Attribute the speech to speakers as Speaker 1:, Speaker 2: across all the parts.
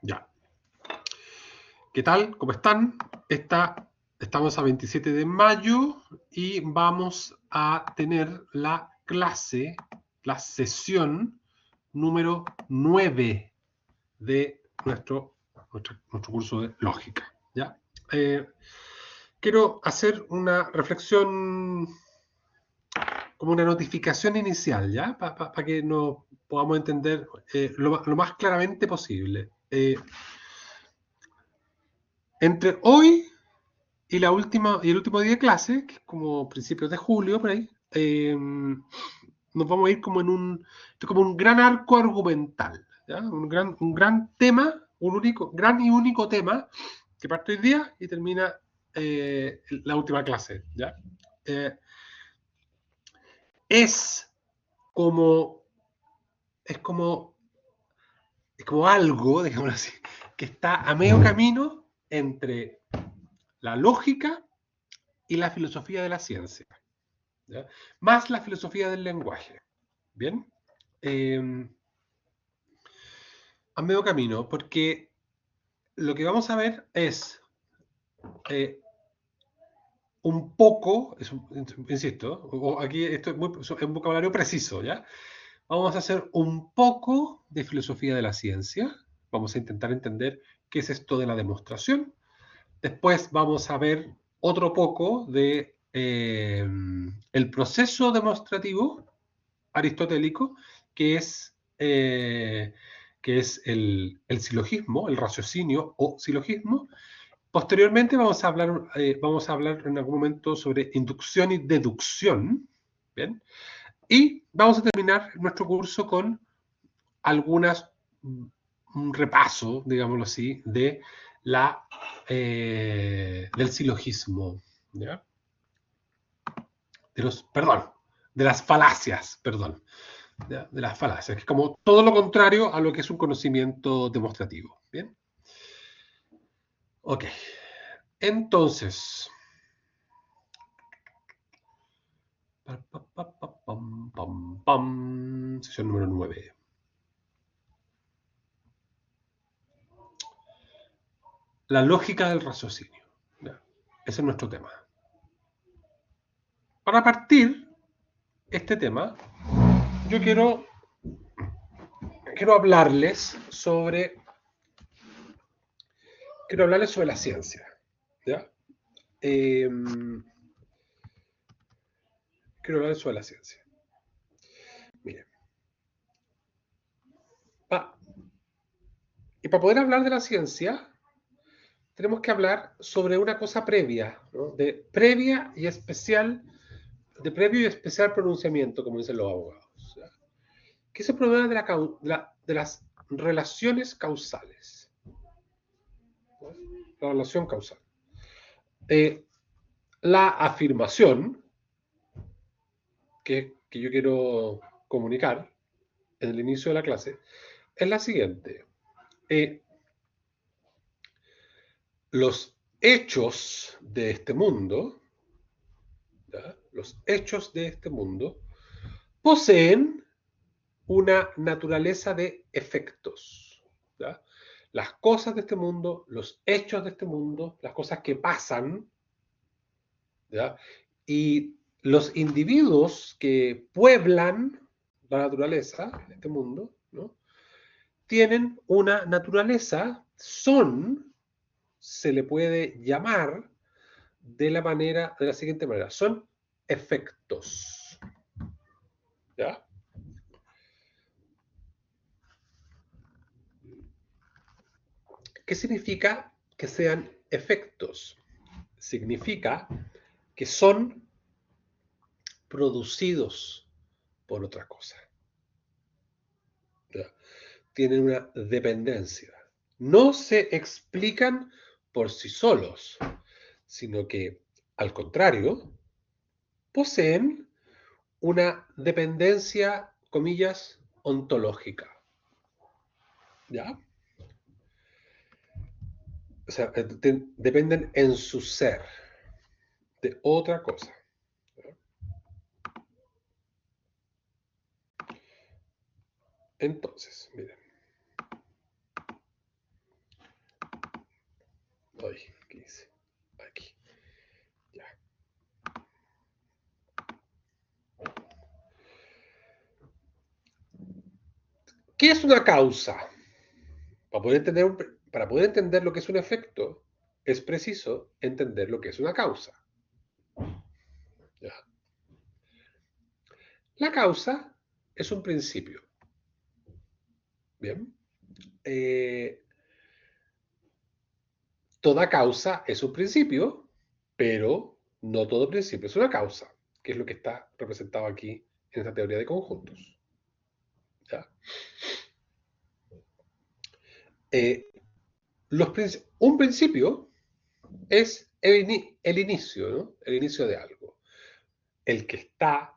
Speaker 1: Ya. ¿Qué tal? ¿Cómo están? Estamos a 27 de mayo y vamos a tener la clase, la sesión número 9 de nuestro curso de lógica. ¿Ya? Eh, Quiero hacer una reflexión, como una notificación inicial, ¿ya? Para que nos podamos entender lo más claramente posible. Entre hoy y el último día de clase, que es como principios de julio, por ahí, nos vamos a ir como como un gran arco argumental, ¿ya? Un gran tema, gran y único tema, que parte hoy día y termina la última clase, ¿ya? Eh, es como, es como, es como algo, digamos así, que está a medio camino entre la lógica y la filosofía de la ciencia. ¿Ya? Más la filosofía del lenguaje. ¿Bien? Eh, a medio camino, porque lo que vamos a ver es eh, un poco, insisto, aquí esto es un vocabulario preciso, ¿ya? Vamos a hacer un poco de filosofía de la ciencia, vamos a intentar entender qué es esto de la demostración, después vamos a ver otro poco de el proceso demostrativo aristotélico, que es, eh, que es el silogismo, el raciocinio o silogismo. Posteriormente vamos a hablar en algún momento sobre inducción y deducción, ¿bien? Y vamos a terminar nuestro curso con algunas, un repaso, digámoslo así, del silogismo, ¿ya? Perdón, de las falacias, perdón. De las falacias, que es como todo lo contrario a lo que es un conocimiento demostrativo. ¿Bien? Ok. Entonces, sesión número 9. La lógica del raciocinio. ¿Ya? Ese es nuestro tema. Para partir este tema, yo quiero hablarles sobre la ciencia. ¿Ya? Eh, quiero hablarles sobre la ciencia. Miren, y para poder hablar de la ciencia, tenemos que hablar sobre una cosa previa, ¿no? De previo y especial pronunciamiento, como dicen los abogados, ¿ya? Que es el problema de las relaciones causales, ¿no? La relación causal. La afirmación que yo quiero comunicar en el inicio de la clase es la siguiente. Los hechos de este mundo, ¿ya? Los hechos de este mundo poseen una naturaleza de efectos, ¿ya? Las cosas de este mundo, los hechos de este mundo, las cosas que pasan, ¿ya? Y los individuos que pueblan la naturaleza de este mundo, ¿no? Tienen una naturaleza, se le puede llamar de la siguiente manera, son efectos, ¿ya? ¿Qué significa que sean efectos? Significa que son producidos por otra cosa, ¿ya? Tienen una dependencia. No se explican por sí solos, sino que, al contrario, poseen una dependencia, comillas, ontológica, ¿ya? O sea, dependen en su ser de otra cosa. Entonces, miren, Ay, ¿qué hice? Aquí. Ya. ¿Qué es una causa? Para poder entender lo que es un efecto, es preciso entender lo que es una causa. ¿Ya? La causa es un principio. Bien. Toda causa es un principio, pero no todo principio es una causa, que es lo que está representado aquí en esta teoría de conjuntos. ¿Ya? Eh, un principio es el inicio, ¿no? El inicio de algo. El que está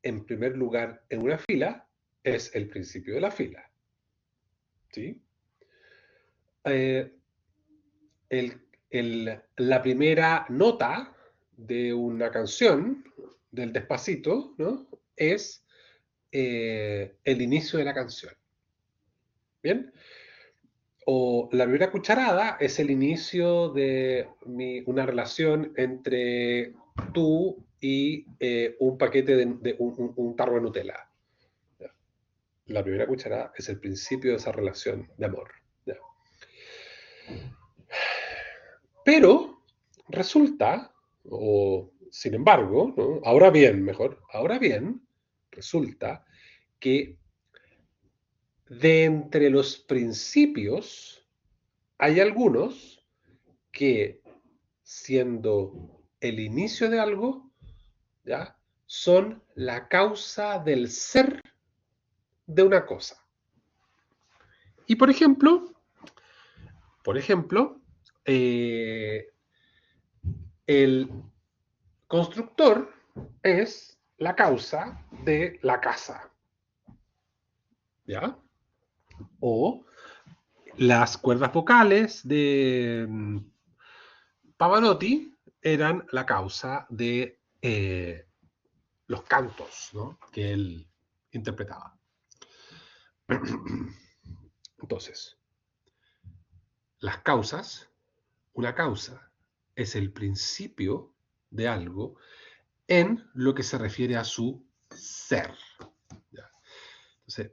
Speaker 1: en primer lugar en una fila es el principio de la fila. ¿Sí? Eh, la primera nota de una canción, del Despacito, ¿no? Es el inicio de la canción. ¿Bien? O la primera cucharada es el inicio de una relación entre tú y un paquete de un tarro de Nutella. ¿Ya? La primera cucharada es el principio de esa relación de amor. ¿Ya? Pero resulta, o sin embargo, ¿no? Ahora bien, mejor, ahora bien, resulta que de entre los principios hay algunos que, siendo el inicio de algo, ¿ya? Son la causa del ser de una cosa. Y por ejemplo, el constructor es la causa de la casa, ¿ya? O las cuerdas vocales de Pavarotti eran la causa de los cantos, ¿no? Que él interpretaba. Entonces, las causas, una causa es el principio de algo en lo que se refiere a su ser. ¿Ya? Entonces,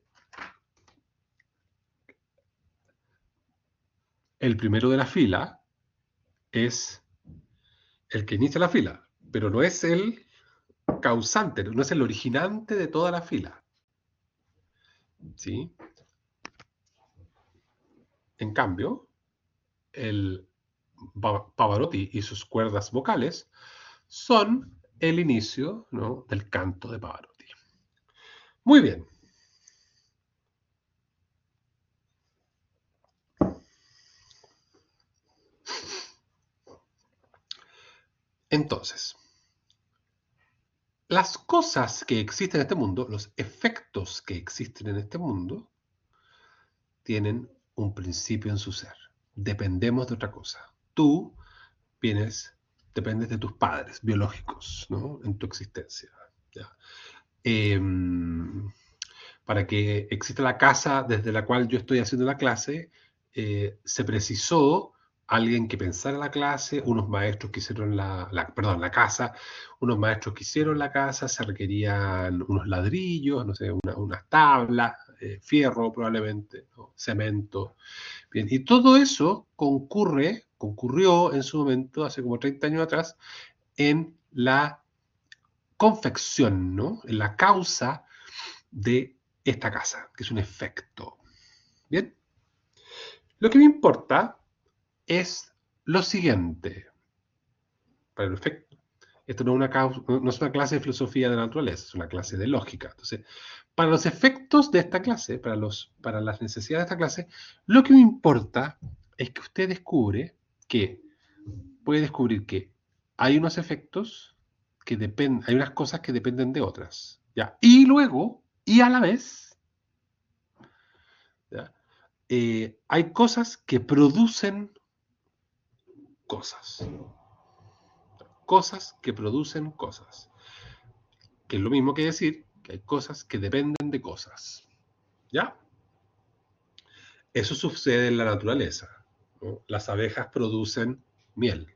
Speaker 1: el primero de la fila es el que inicia la fila, pero no es el causante, no es el originante de toda la fila. ¿Sí? En cambio, el Pavarotti y sus cuerdas vocales son el inicio, ¿no? Del canto de Pavarotti. Muy bien. Entonces, las cosas que existen en este mundo, los efectos que existen en este mundo, tienen un principio en su ser. Dependemos de otra cosa. Tú dependes de tus padres biológicos, ¿no? En tu existencia. ¿Ya? Para que exista la casa desde la cual yo estoy haciendo la clase, se precisó alguien que pensara la clase, unos maestros que hicieron la casa, unos maestros que hicieron la casa, se requerían unos ladrillos, no sé, unas tablas, fierro probablemente, ¿no? Cemento. Bien, y todo eso concurrió en su momento, hace como 30 años atrás, en la confección, ¿no? En la causa de esta casa, que es un efecto. Bien, lo que me importa es lo siguiente. Para el efecto, esto no es una clase de filosofía de la naturaleza, es una clase de lógica. Entonces, para los efectos de esta clase, para las necesidades de esta clase, lo que me importa es que usted puede descubrir que hay unos efectos que dependen, hay unas cosas que dependen de otras. ¿Ya? Y luego, y a la vez, ¿ya? Hay cosas que producen cosas. Cosas que producen cosas. Que es lo mismo que decir que hay cosas que dependen de cosas. ¿Ya? Eso sucede en la naturaleza. ¿no? Las abejas producen miel,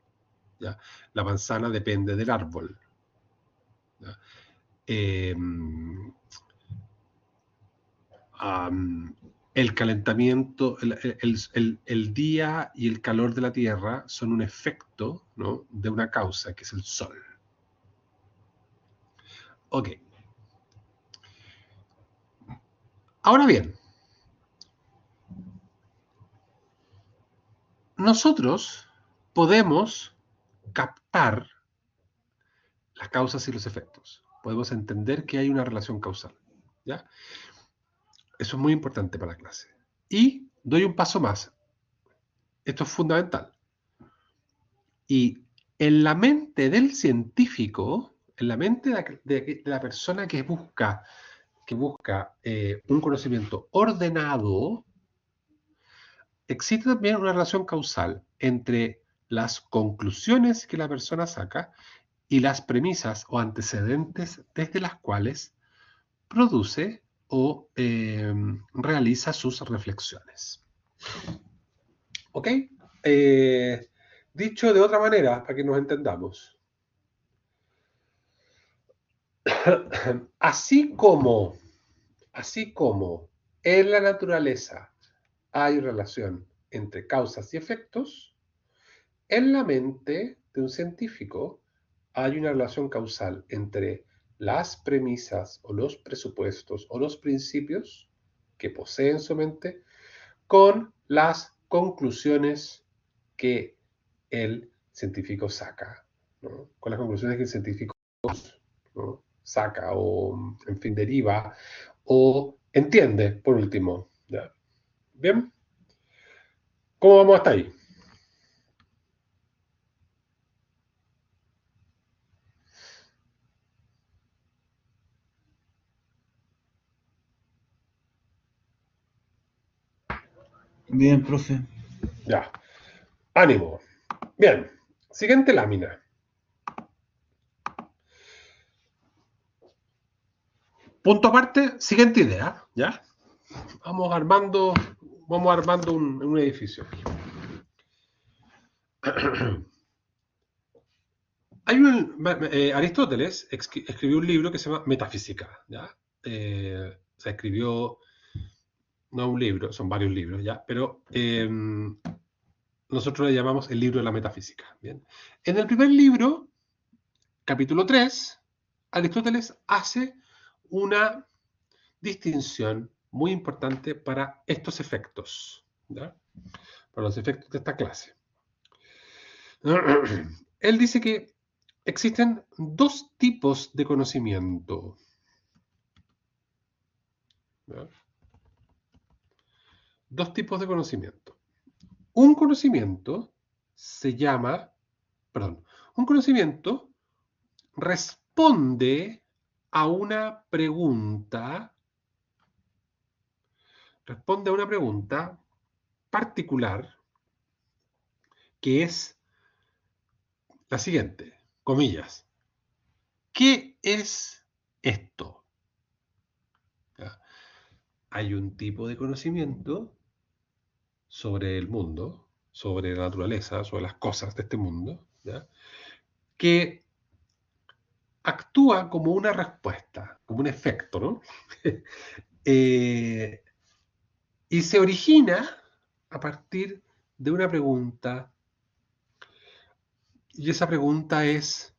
Speaker 1: ¿ya? La manzana depende del árbol, ¿ya? El calentamiento, el día y el calor de la Tierra son un efecto, ¿no?, de una causa, que es el Sol. Ok. Ahora bien, nosotros podemos captar las causas y los efectos. Podemos entender que hay una relación causal, ¿ya? Eso es muy importante para la clase. Y doy un paso más. Esto es fundamental. Y en la mente del científico, en la mente de la persona que busca un conocimiento ordenado, existe también una relación causal entre las conclusiones que la persona saca y las premisas o antecedentes desde las cuales produce o realiza sus reflexiones. ¿Ok? Dicho de otra manera, para que nos entendamos. Así como en la naturaleza hay relación entre causas y efectos, en la mente de un científico hay una relación causal entre las premisas o los presupuestos o los principios que posee en su mente con las conclusiones que el científico saca, ¿no? Con las conclusiones que el científico, ¿no?, saca o, en fin, deriva o entiende, por último. ¿Ya? ¿Bien? ¿Cómo vamos hasta ahí?
Speaker 2: Bien, profe.
Speaker 1: Ya. Ánimo. Bien. Siguiente lámina. Punto aparte, siguiente idea. ¿Ya? Vamos armando un edificio. Aristóteles escribió un libro que se llama Metafísica, ¿ya? Se escribió, no un libro, son varios libros, ¿ya? Pero nosotros le llamamos el libro de la metafísica, ¿bien? En el primer libro, capítulo 3, Aristóteles hace una distinción muy importante para estos efectos, ¿ya? Para los efectos de esta clase. Él dice que existen dos tipos de conocimiento, ¿ya? Dos tipos de conocimiento. Un conocimiento un conocimiento responde a una pregunta particular, que es la siguiente, comillas: ¿qué es esto? ¿Ya? Hay un tipo de conocimiento sobre el mundo, sobre la naturaleza, sobre las cosas de este mundo, ¿ya?, que actúa como una respuesta, como un efecto, ¿no? Y se origina a partir de una pregunta, y esa pregunta es: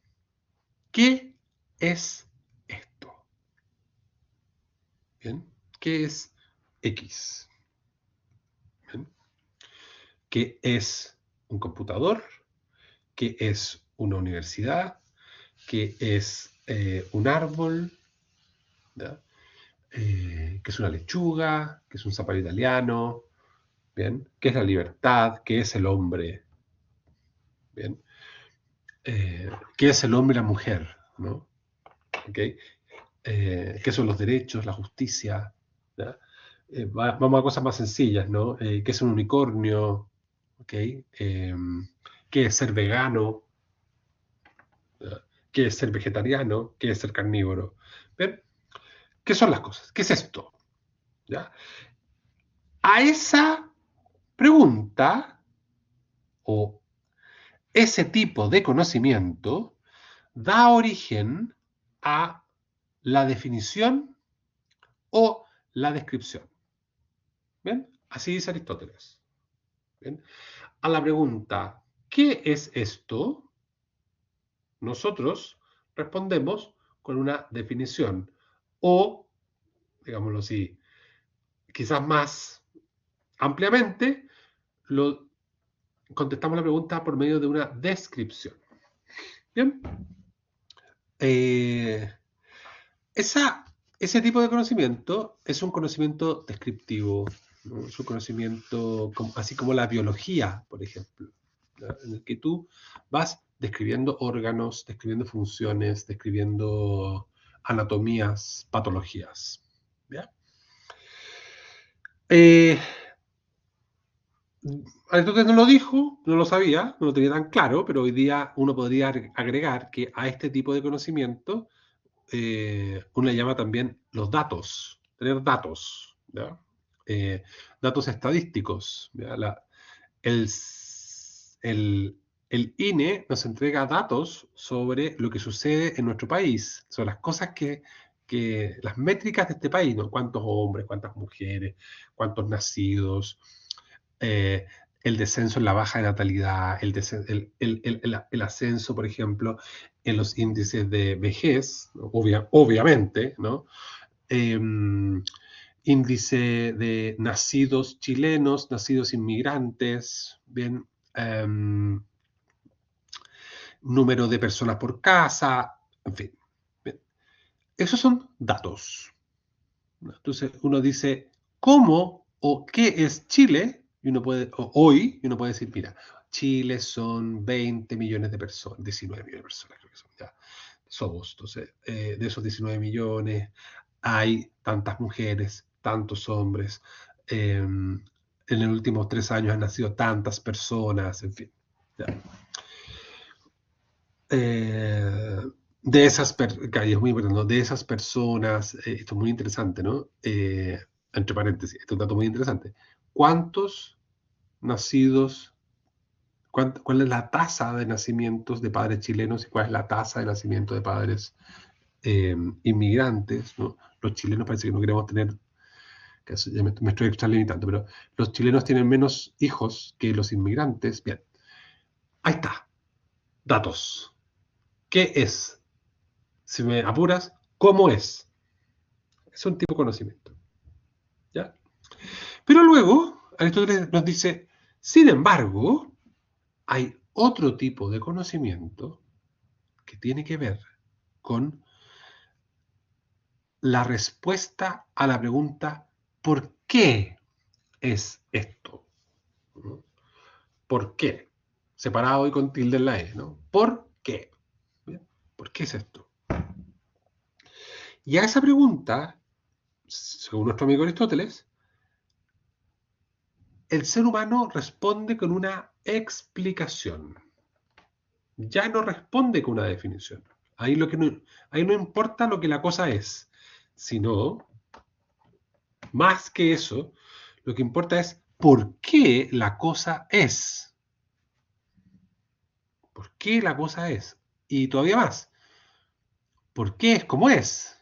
Speaker 1: ¿qué es esto? ¿Bien? ¿Qué es X? ¿Bien? ¿Qué es un computador? ¿Qué es una universidad? ¿Qué es un árbol? ¿Ya? ¿Qué es una lechuga? ¿Qué es un zapato italiano? ¿Bien? ¿Qué es la libertad? ¿Qué es el hombre? ¿Bien? ¿Qué es el hombre y la mujer? ¿No? ¿Okay? ¿Qué son los derechos, la justicia? ¿Ya? Vamos a cosas más sencillas, ¿no? ¿Qué es un unicornio? ¿Okay? ¿Qué es ser vegano? ¿Ya? ¿Qué es ser vegetariano? ¿Qué es ser carnívoro? ¿Ven? ¿Qué son las cosas? ¿Qué es esto? ¿Ya? A esa pregunta o ese tipo de conocimiento da origen a la definición o la descripción. ¿Bien? Así dice Aristóteles. ¿Bien? A la pregunta, ¿qué es esto? Nosotros respondemos con una definición o, digámoslo así, quizás más ampliamente, contestamos la pregunta por medio de una descripción. Bien. Ese tipo de conocimiento es un conocimiento descriptivo, ¿no? Es un conocimiento así como la biología, por ejemplo, ¿no? En el que tú vas describiendo órganos, describiendo funciones, describiendo anatomías, patologías. ¿Ya? Aristóteles no lo dijo, no lo sabía, no lo tenía tan claro, pero hoy día uno podría agregar que a este tipo de conocimiento uno le llama también los datos, tener datos, ¿ya? Datos estadísticos. ¿Ya? El, el, el INE nos entrega datos sobre lo que sucede en nuestro país, sobre las cosas las métricas de este país, ¿no? Cuántos hombres, cuántas mujeres, cuántos nacidos, eh, el descenso en la baja de natalidad, el ascenso, por ejemplo, en los índices de vejez, ¿no? Obviamente, ¿no? Eh, índice de nacidos chilenos, nacidos inmigrantes, bien, número de personas por casa, en fin. Bien. Esos son datos. Entonces uno dice, ¿cómo o qué es Chile? Y uno puede, hoy, y uno puede decir, mira, Chile son 20 millones de personas, 19 millones de personas creo que son, ya, somos. Entonces, de esos 19 millones hay tantas mujeres, tantos hombres, en los últimos 3 años han nacido tantas personas, en fin. Ya. De esas muy importante, ¿no? De esas personas, esto es muy interesante, ¿no? Entre paréntesis, esto es un dato muy interesante. ¿Cuántos nacidos, cuál es la tasa de nacimientos de padres chilenos y cuál es la tasa de nacimiento de padres inmigrantes, ¿no? Los chilenos parece que no queremos tener, que ya me estoy extralimitando, pero los chilenos tienen menos hijos que los inmigrantes. Bien, ahí está, datos. ¿Qué es? Si me apuras, ¿cómo es? Es un tipo de conocimiento. ¿Ya? Pero luego, Aristóteles nos dice, sin embargo, hay otro tipo de conocimiento que tiene que ver con la respuesta a la pregunta, ¿por qué es esto? ¿No? ¿Por qué? Separado y con tilde en la E, ¿no? ¿Por qué? ¿Bien? ¿Por qué es esto? Y a esa pregunta, según nuestro amigo Aristóteles, el ser humano responde con una explicación. Ya no responde con una definición. Ahí no importa lo que la cosa es, sino, más que eso, lo que importa es por qué la cosa es. ¿Por qué la cosa es? Y todavía más, ¿por qué es como es?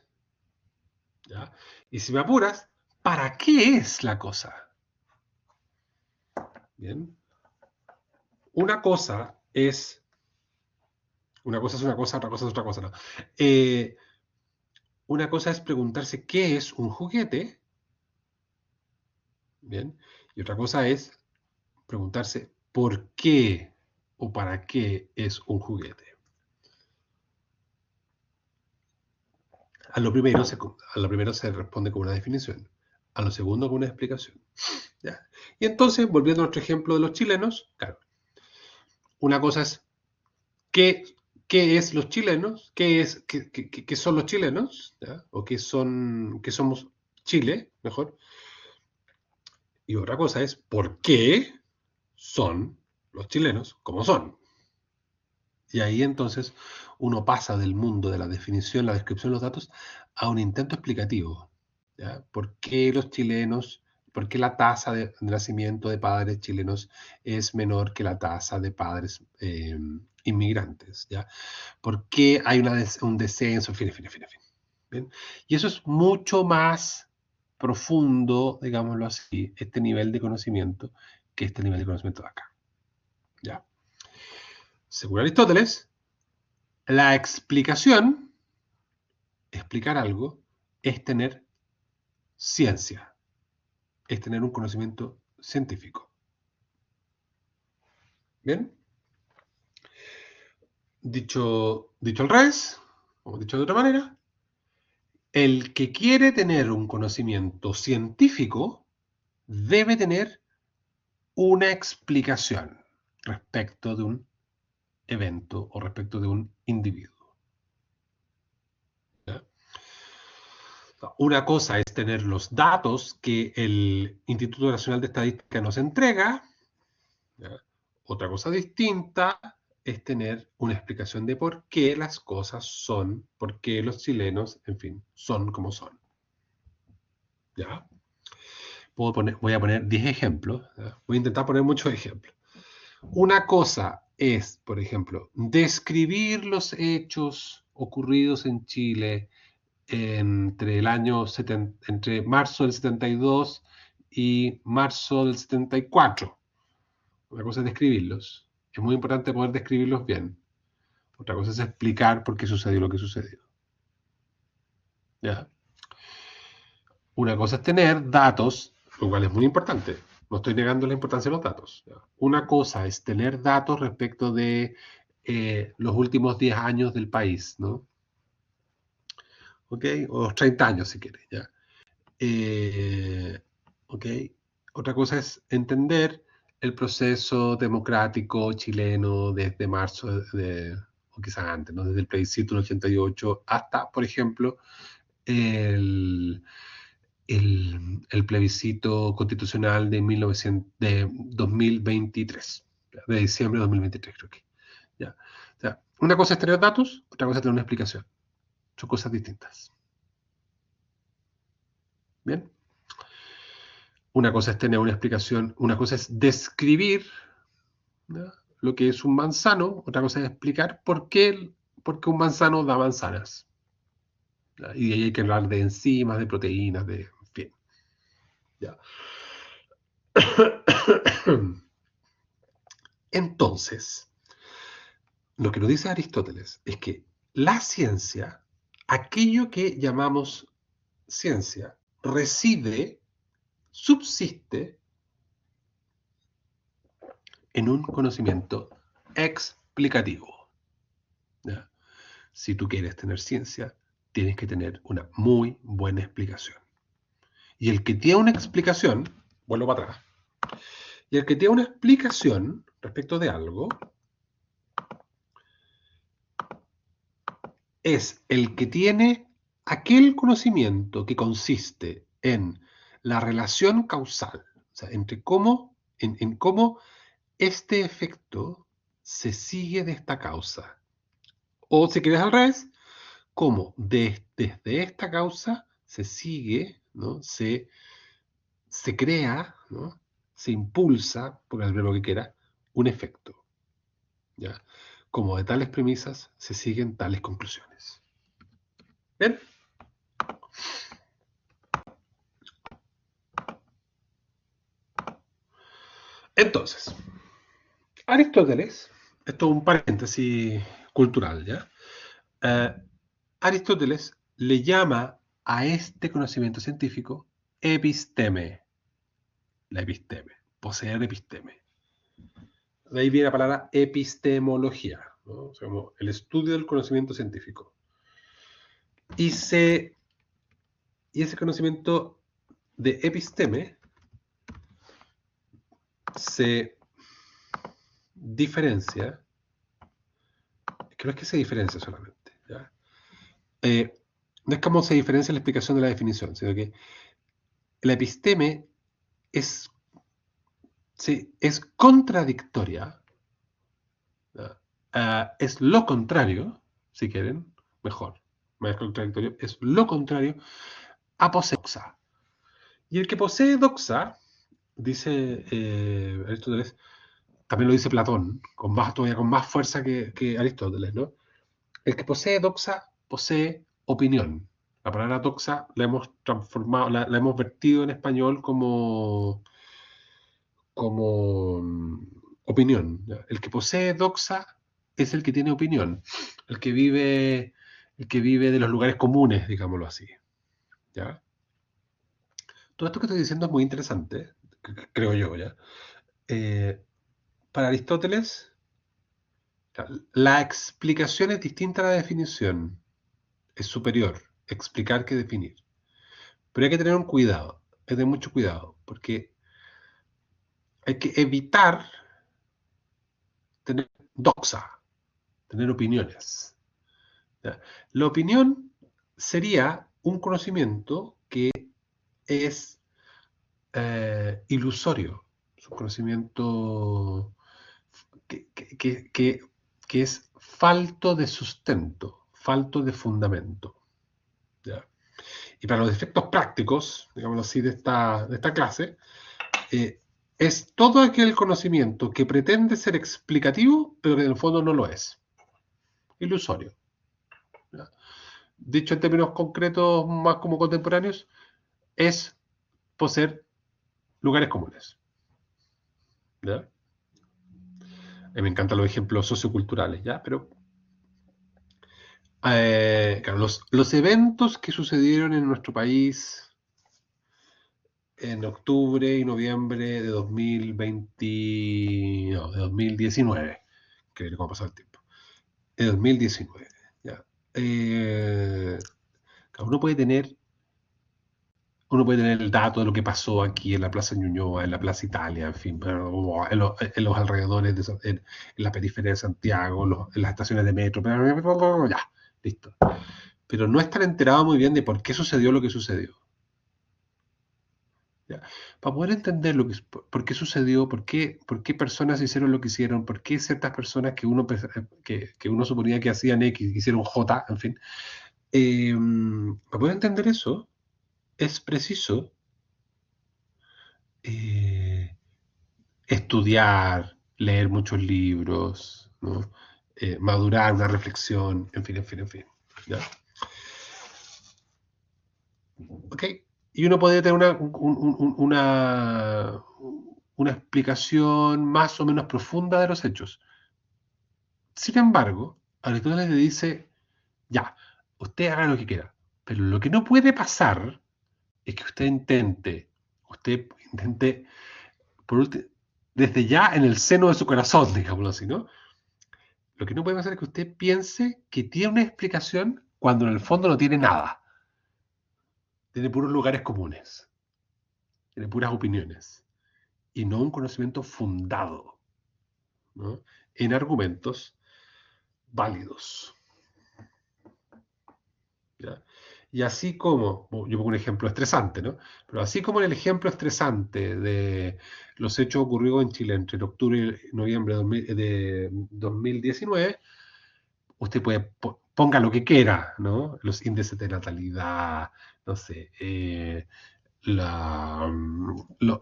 Speaker 1: ¿Ya? Y si me apuras, ¿para qué es la cosa? Bien. Una cosa es una cosa, otra cosa es otra cosa, ¿no? Una cosa es preguntarse qué es un juguete, ¿bien? Y otra cosa es preguntarse por qué o para qué es un juguete. A lo primero se responde con una definición, a lo segundo con una explicación. ¿Ya? Y entonces, volviendo a nuestro ejemplo de los chilenos, claro, una cosa es qué, qué es los chilenos, qué son los chilenos, ¿ya? O qué somos Chile, mejor. Y otra cosa es por qué son los chilenos como son. Y ahí entonces uno pasa del mundo de la definición, la descripción de los datos, a un intento explicativo. ¿Ya? ¿Por qué los chilenos? ¿Por qué la tasa de nacimiento de padres chilenos es menor que la tasa de padres inmigrantes? ¿Ya? ¿Por qué hay un descenso? En fin, en fin, en fin, en fin. ¿Bien? Y eso es mucho más profundo, digámoslo así, este nivel de conocimiento, que este nivel de conocimiento de acá. ¿Ya? Según Aristóteles, la explicación, explicar algo, es tener ciencia, es tener un conocimiento científico. ¿Bien? Dicho al revés, o dicho de otra manera, el que quiere tener un conocimiento científico debe tener una explicación respecto de un evento o respecto de un individuo. ¿Ya? Una cosa es tener los datos que el Instituto Nacional de Estadística nos entrega. ¿Ya? Otra cosa distinta es tener una explicación de por qué las cosas son, por qué los chilenos, en fin, son como son. ¿Ya? Voy a poner 10 ejemplos. ¿Ya? Voy a intentar poner muchos ejemplos. Una cosa es, por ejemplo, describir los hechos ocurridos en Chile entre entre marzo del 72 y marzo del 74. Una cosa es describirlos. Es muy importante poder describirlos bien. Otra cosa es explicar por qué sucedió lo que sucedió. ¿Ya? Una cosa es tener datos, lo cual es muy importante. No estoy negando la importancia de los datos. ¿Ya? Una cosa es tener datos respecto de los últimos 10 años del país, ¿no? ¿Ok? O los 30 años, si quieres, ¿ya? ¿Ok? Otra cosa es entender el proceso democrático chileno desde marzo, o quizás antes, ¿no? Desde el plebiscito del 88 hasta, por ejemplo, el, el plebiscito constitucional de 2023, de diciembre de 2023, creo que. ¿Ya? O sea, una cosa es tener datos, otra cosa es tener una explicación. Son cosas distintas. ¿Bien? Una cosa es tener una explicación, una cosa es describir, ¿no?, lo que es un manzano, otra cosa es explicar por qué un manzano da manzanas. ¿Ya? Y de ahí hay que hablar de enzimas, de proteínas, en fin. ¿Ya? Entonces, lo que nos dice Aristóteles es que la ciencia, aquello que llamamos ciencia, reside, subsiste en un conocimiento explicativo. ¿Ya? Si tú quieres tener ciencia, tienes que tener una muy buena explicación. Y el que tiene una explicación, vuelvo para atrás, y el que tiene una explicación respecto de algo, es el que tiene aquel conocimiento que consiste en la relación causal, o sea, entre en cómo este efecto se sigue de esta causa. O si quieres al revés, cómo desde esta causa se sigue, ¿no? Se crea, ¿no?, se impulsa, por el verbo que quiera, un efecto. ¿Ya? Como de tales premisas se siguen tales conclusiones. ¿Bien? Entonces, Aristóteles, esto es un paréntesis cultural, ¿ya? Aristóteles le llama a este conocimiento científico episteme. La episteme, poseer episteme. De ahí viene la palabra epistemología, ¿no? O sea, como el estudio del conocimiento científico. Y ese conocimiento de episteme se diferencia, que no es que se diferencia solamente, ¿ya? No es como se diferencia la explicación de la definición, sino que la episteme es contradictoria, es lo contrario, si quieren, mejor, más contradictorio, es lo contrario a poseoxa. Y el que posee doxa, dice Aristóteles, también lo dice Platón, todavía con más fuerza que Aristóteles, ¿no? El que posee doxa posee opinión. La palabra doxa la hemos transformado, la hemos vertido en español como opinión. ¿Ya? El que posee doxa es el que tiene opinión, el que vive, el que vive de los lugares comunes, digámoslo así. ¿Ya? Todo esto que estoy diciendo es muy interesante, creo yo, ¿ya? Para Aristóteles, la explicación es distinta a la definición, es superior, explicar que definir. Pero hay que tener un cuidado, hay que tener mucho cuidado, porque hay que evitar tener doxa, tener opiniones. ¿Ya? La opinión sería un conocimiento que es ilusorio, es un conocimiento que, que- que- que- que es falto de sustento, falto de fundamento. ¿Ya? Y para los efectos prácticos, digámoslo así, de esta clase, eh, es todo aquel conocimiento que pretende ser explicativo, pero que en el fondo no lo es. Ilusorio. ¿Ya? Dicho en términos concretos más como contemporáneos, es poseer lugares comunes. ¿Ya? Me encantan los ejemplos socioculturales, ¿ya? Pero claro, los eventos que sucedieron en nuestro país en octubre y noviembre de 2020, no, de 2019, que cómo ha pasado el tiempo, de 2019, ¿ya? Claro, uno puede tener el dato de lo que pasó aquí en la Plaza Ñuñoa, en la Plaza Italia, en fin, en los alrededores, en la periferia de Santiago, en las estaciones de metro, ya, listo. Pero no estar enterado muy bien de por qué sucedió lo que sucedió. ¿Ya? Para poder entender por qué sucedió, por qué personas hicieron lo que hicieron, por qué ciertas personas que uno suponía que hacían X, hicieron J, en fin. Para poder entender eso, es preciso eh, estudiar, leer muchos libros, ¿no? Madurar una reflexión, en fin, en fin, en fin. ¿Ya? ¿Ok? Y uno podría tener una explicación más o menos profunda de los hechos. Sin embargo, Aristóteles le dice, ya, usted haga lo que quiera, pero lo que no puede pasar es que usted intente por desde ya en el seno de su corazón, digámoslo así, ¿no? Lo que no puede pasar es que usted piense que tiene una explicación cuando en el fondo no tiene nada. Tiene puros lugares comunes, tiene puras opiniones y no un conocimiento fundado, ¿no? En argumentos válidos. ¿Ya? Y así como, yo pongo un ejemplo estresante, ¿no? Pero así como en el ejemplo estresante de los hechos ocurridos en Chile entre octubre y noviembre de 2019, usted ponga lo que quiera, ¿no? Los índices de natalidad, no sé, la, lo-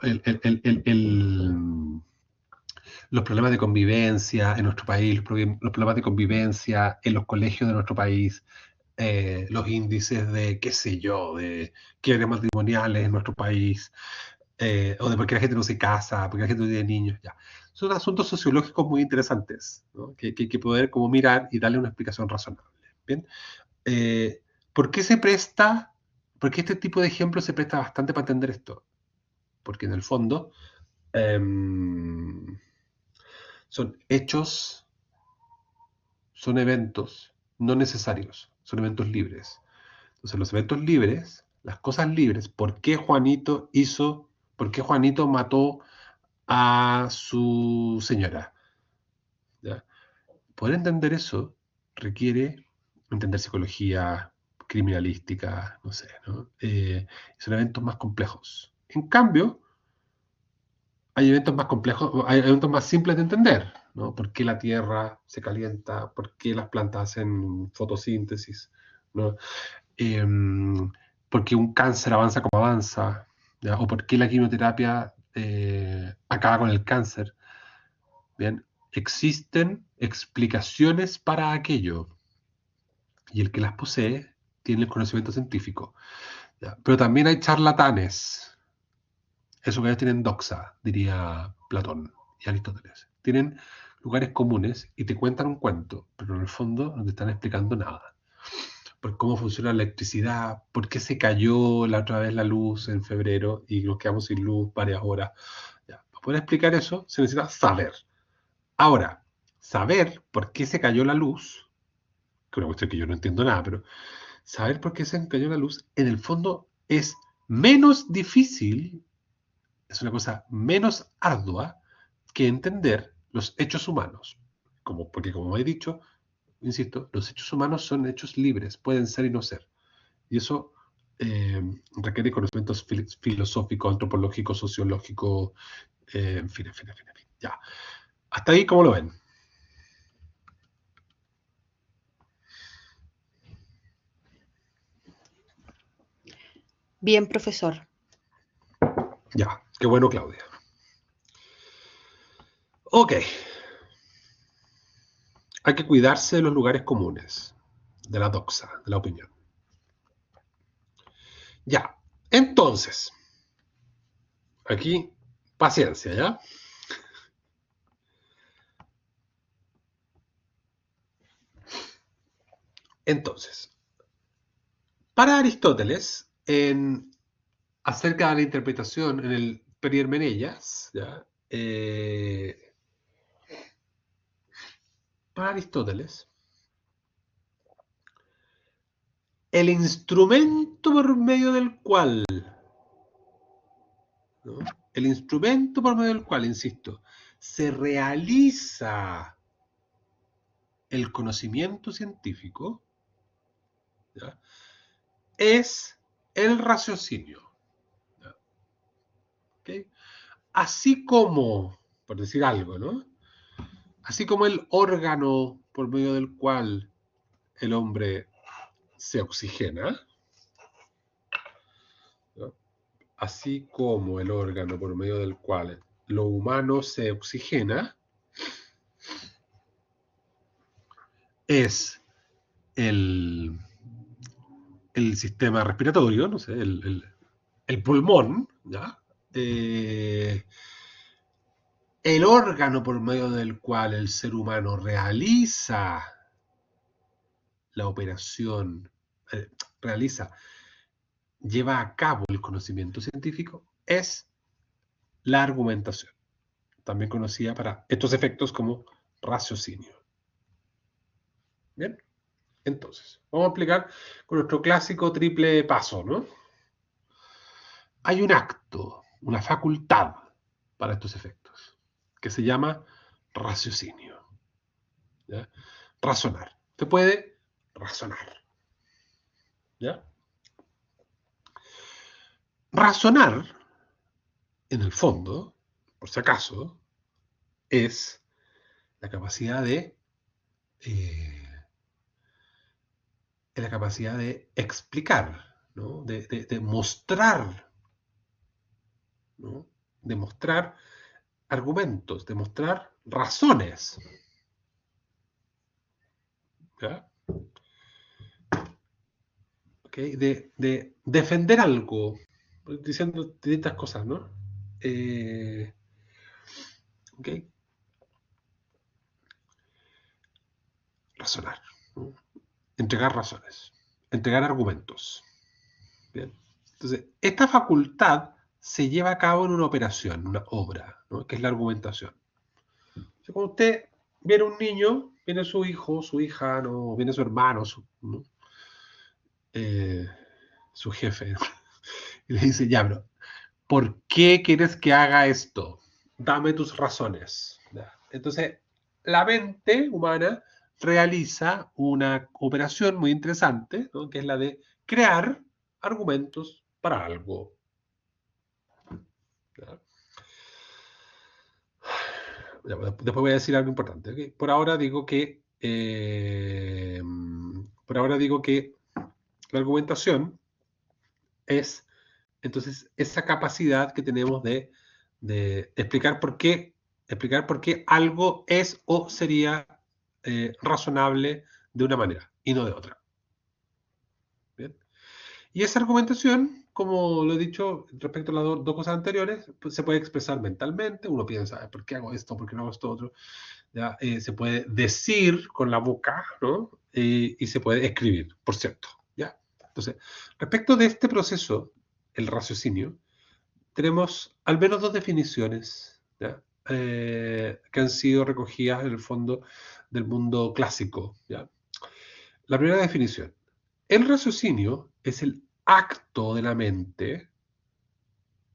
Speaker 1: los problemas de convivencia en nuestro país, los problemas de convivencia en los colegios de nuestro país, los índices de, qué sé yo, de quiebres matrimoniales en nuestro país, o de por qué la gente no se casa, por qué la gente no tiene niños, ya. Son asuntos sociológicos muy interesantes, ¿no? Que hay que poder como mirar y darle una explicación razonable. ¿Bien? Eh, ¿Por qué se presta? Porque este tipo de ejemplos se presta bastante para entender esto. Porque en el fondo em, son hechos, son eventos no necesarios, son eventos libres. Entonces, los eventos libres, las cosas libres, por qué Juanito mató a su señora? ¿Ya? Poder entender eso requiere entender psicología, criminalística, no sé, ¿no? Son eventos más complejos. En cambio, hay eventos más complejos, hay eventos más simples de entender, ¿no? ¿Por qué la Tierra se calienta? ¿Por qué las plantas hacen fotosíntesis? ¿No? Porque un cáncer avanza como avanza, ¿ya? O por qué la quimioterapia acaba con el cáncer. Bien, existen explicaciones para aquello y el que las posee tiene el conocimiento científico. ¿Ya? Pero también hay charlatanes. Eso que ellos tienen doxa, diría Platón y Aristóteles. Tienen lugares comunes y te cuentan un cuento, pero en el fondo no te están explicando nada. Por cómo funciona la electricidad, por qué se cayó la otra vez la luz en febrero y nos quedamos sin luz varias horas. Ya, para poder explicar eso se necesita saber. Ahora, saber por qué se cayó la luz, que es una cuestión que yo no entiendo nada, pero saber por qué se cayó la luz, en el fondo es menos difícil, es una cosa menos ardua que entender los hechos humanos. Porque como he dicho, insisto, los hechos humanos son hechos libres, pueden ser y no ser. Y eso requiere conocimientos filosóficos, antropológicos, sociológicos, en fin, en fin, en fin, en fin. Ya. Hasta ahí, ¿cómo lo ven?
Speaker 3: Bien, profesor.
Speaker 1: Ya, qué bueno, Claudia. Ok. Hay que cuidarse de los lugares comunes, de la doxa, de la opinión. Ya, entonces, aquí, paciencia, ¿ya? Entonces, para Aristóteles, acerca de la interpretación en el Perihermeneias, ¿ya? Para Aristóteles, el instrumento por medio del cual, ¿no? El instrumento por medio del cual, insisto, se realiza el conocimiento científico, ¿ya? Es el raciocinio. ¿Ya? ¿Okay? Así como, por decir algo, ¿no? Así como el órgano por medio del cual el hombre se oxigena, ¿no? Así como el órgano por medio del cual lo humano se oxigena, es el, el sistema respiratorio, no sé, el pulmón, ¿ya? El órgano por medio del cual el ser humano realiza la operación, realiza, lleva a cabo el conocimiento científico, es la argumentación, también conocida para estos efectos como raciocinio. Bien, entonces, vamos a aplicar con nuestro clásico triple paso, ¿no? Hay un acto, una facultad para estos efectos, que se llama raciocinio. ¿Ya? Razonar. Usted puede razonar. ¿Ya? Razonar, en el fondo, por si acaso, es la capacidad de explicar, ¿no? De mostrar, ¿no? De mostrar argumentos, de mostrar razones. ¿Ya? ¿Okay? De defender algo, diciendo distintas cosas, ¿no? ¿Ok? Razonar, ¿no? Entregar razones, entregar argumentos. Bien. Entonces, esta facultad se lleva a cabo en una operación, una obra, ¿no? Que es la argumentación. Entonces, cuando usted viene un niño, viene su hijo, su hija, ¿no? Viene su hermano, ¿no? eh, su jefe, ¿no? Y le dice, ya, bro, ¿por qué quieres que haga esto? Dame tus razones. ¿Ya? Entonces, la mente humana realiza una operación muy interesante, ¿no? Que es la de crear argumentos para algo. ¿Ya? Después voy a decir algo importante. ¿Okay? Por ahora digo que la argumentación es Entonces, esa capacidad que tenemos de explicar por qué algo es o sería razonable de una manera y no de otra. ¿Bien? Y esa argumentación, como lo he dicho respecto a las dos cosas anteriores, pues se puede expresar mentalmente. Uno piensa, ¿por qué hago esto? ¿Por qué no hago esto otro? ¿Ya? Se puede decir con la boca, ¿no? Y se puede escribir, por cierto. ¿Ya? Entonces, respecto de este proceso, el raciocinio, tenemos al menos dos definiciones, ¿ya? Que han sido recogidas en el fondo del mundo clásico. ¿Ya? La primera definición. El raciocinio es el acto de la mente,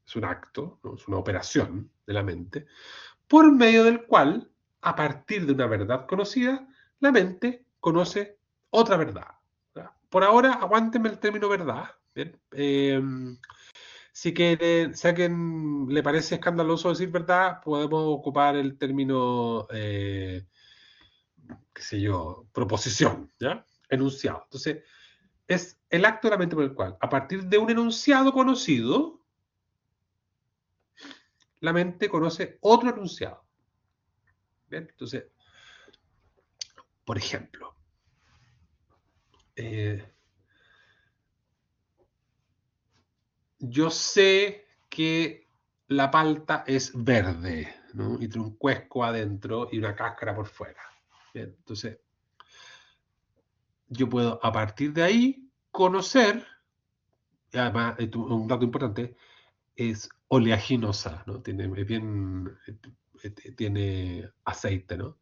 Speaker 1: es un acto, ¿no? Es una operación de la mente, por medio del cual, a partir de una verdad conocida, la mente conoce otra verdad. ¿Ya? Por ahora, aguántenme el término verdad. ¿Bien? Si a quien le parece escandaloso decir verdad, podemos ocupar el término, qué sé yo, proposición, ¿ya? Enunciado. Entonces, es el acto de la mente por el cual, a partir de un enunciado conocido, la mente conoce otro enunciado. ¿Bien? Entonces, por ejemplo, eh, yo sé que la palta es verde, ¿no? Y tiene un cuesco adentro y una cáscara por fuera. Bien, entonces, yo puedo a partir de ahí conocer, y además, un dato importante, es oleaginosa, ¿no? Tiene aceite, ¿no?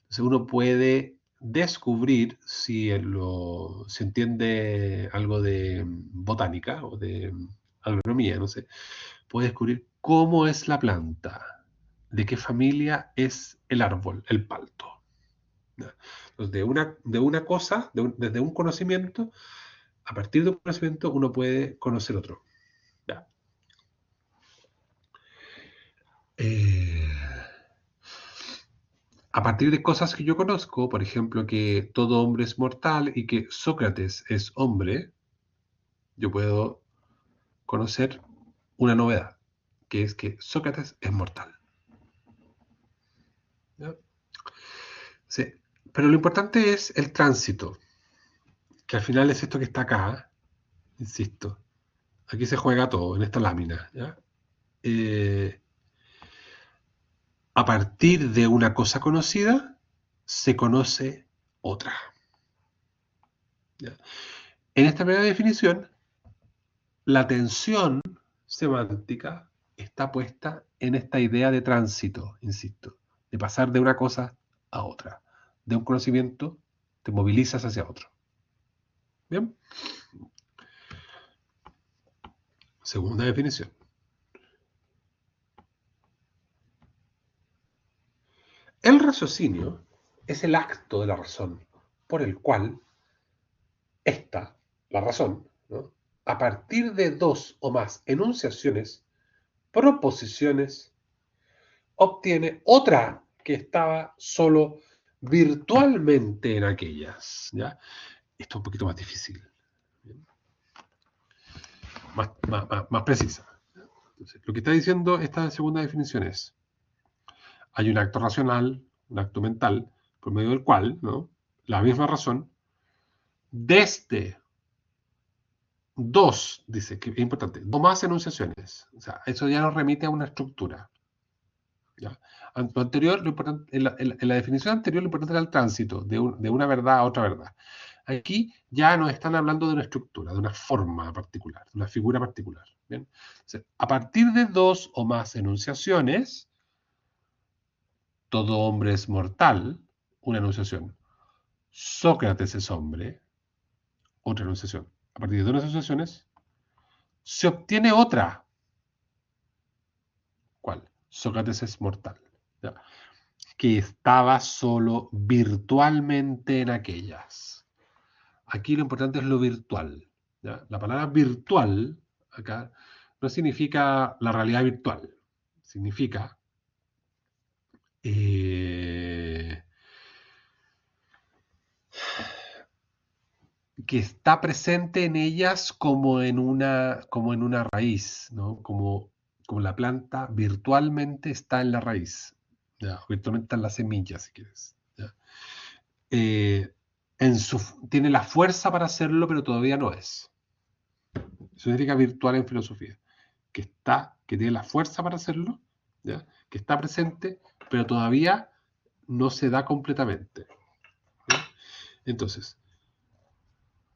Speaker 1: Entonces uno puede descubrir si entiende algo de botánica o de agronomía, no sé, puede descubrir cómo es la planta, de qué familia es el árbol, el palto. ¿Ya? Entonces, de una cosa, desde un conocimiento, a partir de un conocimiento uno puede conocer otro. ¿Ya? Eh, a partir de cosas que yo conozco, por ejemplo, que todo hombre es mortal y que Sócrates es hombre, yo puedo conocer una novedad, que es que Sócrates es mortal. ¿Ya? Sí. Pero lo importante es el tránsito, que al final es esto que está acá, insisto. Aquí se juega todo, en esta lámina. ¿Ya? Eh, a partir de una cosa conocida, se conoce otra. ¿Ya? En esta primera definición, la tensión semántica está puesta en esta idea de tránsito, insisto, de pasar de una cosa a otra. De un conocimiento te movilizas hacia otro. Bien. Segunda definición. El raciocinio es el acto de la razón por el cual esta, la razón, ¿no? A partir de dos o más enunciaciones, proposiciones, obtiene otra que estaba solo virtualmente en aquellas. ¿Ya? Esto es un poquito más difícil, más precisa. Entonces, lo que está diciendo esta segunda definición es, hay un acto racional, un acto mental, por medio del cual, ¿no? La misma razón, desde dos, dice, que es importante, dos más enunciaciones. O sea, eso ya nos remite a una estructura. ¿Ya? Lo anterior, lo importante, en la definición anterior, lo importante era el tránsito de una verdad a otra verdad. Aquí ya nos están hablando de una estructura, de una forma particular, de una figura particular. ¿Bien? Entonces, a partir de dos o más enunciaciones, todo hombre es mortal, una enunciación. Sócrates es hombre, otra enunciación. A partir de dos enunciaciones, se obtiene otra. ¿Cuál? Sócrates es mortal. ¿Ya? Que estaba solo virtualmente en aquellas. Aquí lo importante es lo virtual. ¿Ya? La palabra virtual acá no significa la realidad virtual, significa que está presente en ellas como en una raíz, ¿no? Como la planta virtualmente está en la raíz, ¿ya? Virtualmente está en la semilla, si quieres, ¿ya? Tiene la fuerza para hacerlo, pero todavía no es. Eso significa virtual en filosofía. Que tiene la fuerza para hacerlo, ¿ya? Que está presente, pero todavía no se da completamente, ¿no? Entonces,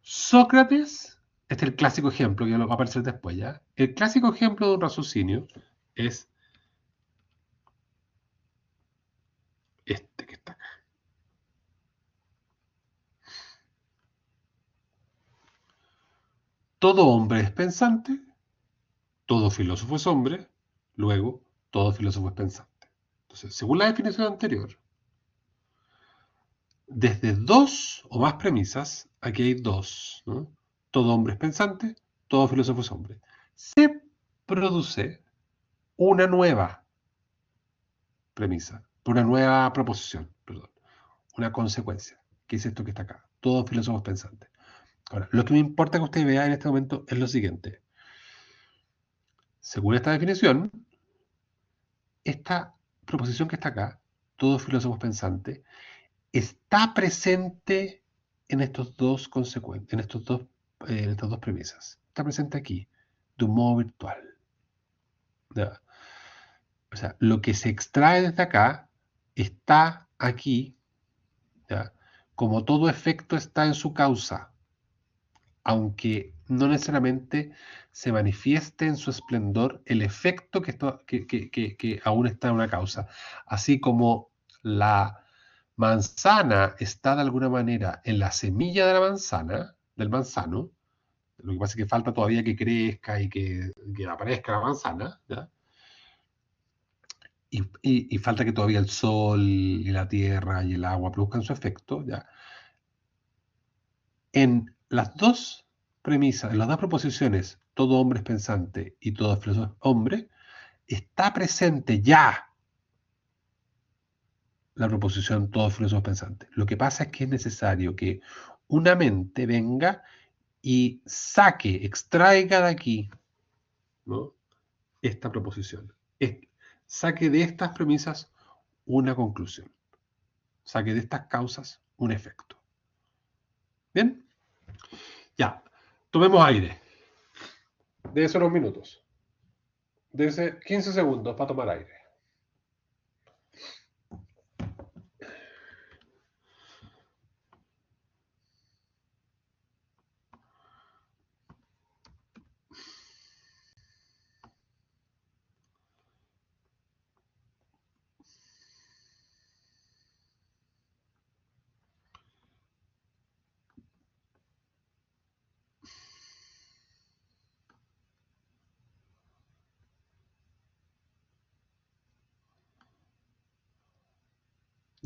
Speaker 1: Sócrates, este es el clásico ejemplo que va a aparecer después, ¿ya? El clásico ejemplo de un raciocinio es este que está acá. Todo hombre es pensante, todo filósofo es hombre, luego todo filósofo es pensante. Entonces, según la definición anterior, desde dos o más premisas, aquí hay dos, ¿no? Todo hombre es pensante, todo filósofo es hombre. Se produce una nueva premisa, una nueva proposición, perdón, una consecuencia, que es esto que está acá. Todo filósofo es pensante. Ahora, lo que me importa que usted vea en este momento es lo siguiente. Según esta definición, esta proposición que está acá, todo filósofo es pensante, está presente en estos dos en estas dos premisas. Está presente aquí, de un modo virtual. ¿Ya? O sea, lo que se extrae desde acá está aquí, ¿ya? Como todo efecto está en su causa, aunque no necesariamente se manifieste en su esplendor el efecto que aún está en una causa. Así como la manzana está de alguna manera en la semilla de la manzana, del manzano, lo que pasa es que falta todavía que crezca y que aparezca la manzana, ¿ya? Y falta que todavía el sol y la tierra y el agua produzcan su efecto, ¿ya? En las dos premisas, en las dos proposiciones, todo hombre es pensante y todo filósofo es hombre, está presente ya la proposición todo filósofo es pensante. Lo que pasa es que es necesario que una mente venga y extraiga de aquí, ¿no?, esta proposición. Saque de estas premisas una conclusión. Saque de estas causas un efecto. ¿Bien? Ya. Tomemos aire. Debe ser unos minutos. Debe ser 15 segundos para tomar aire.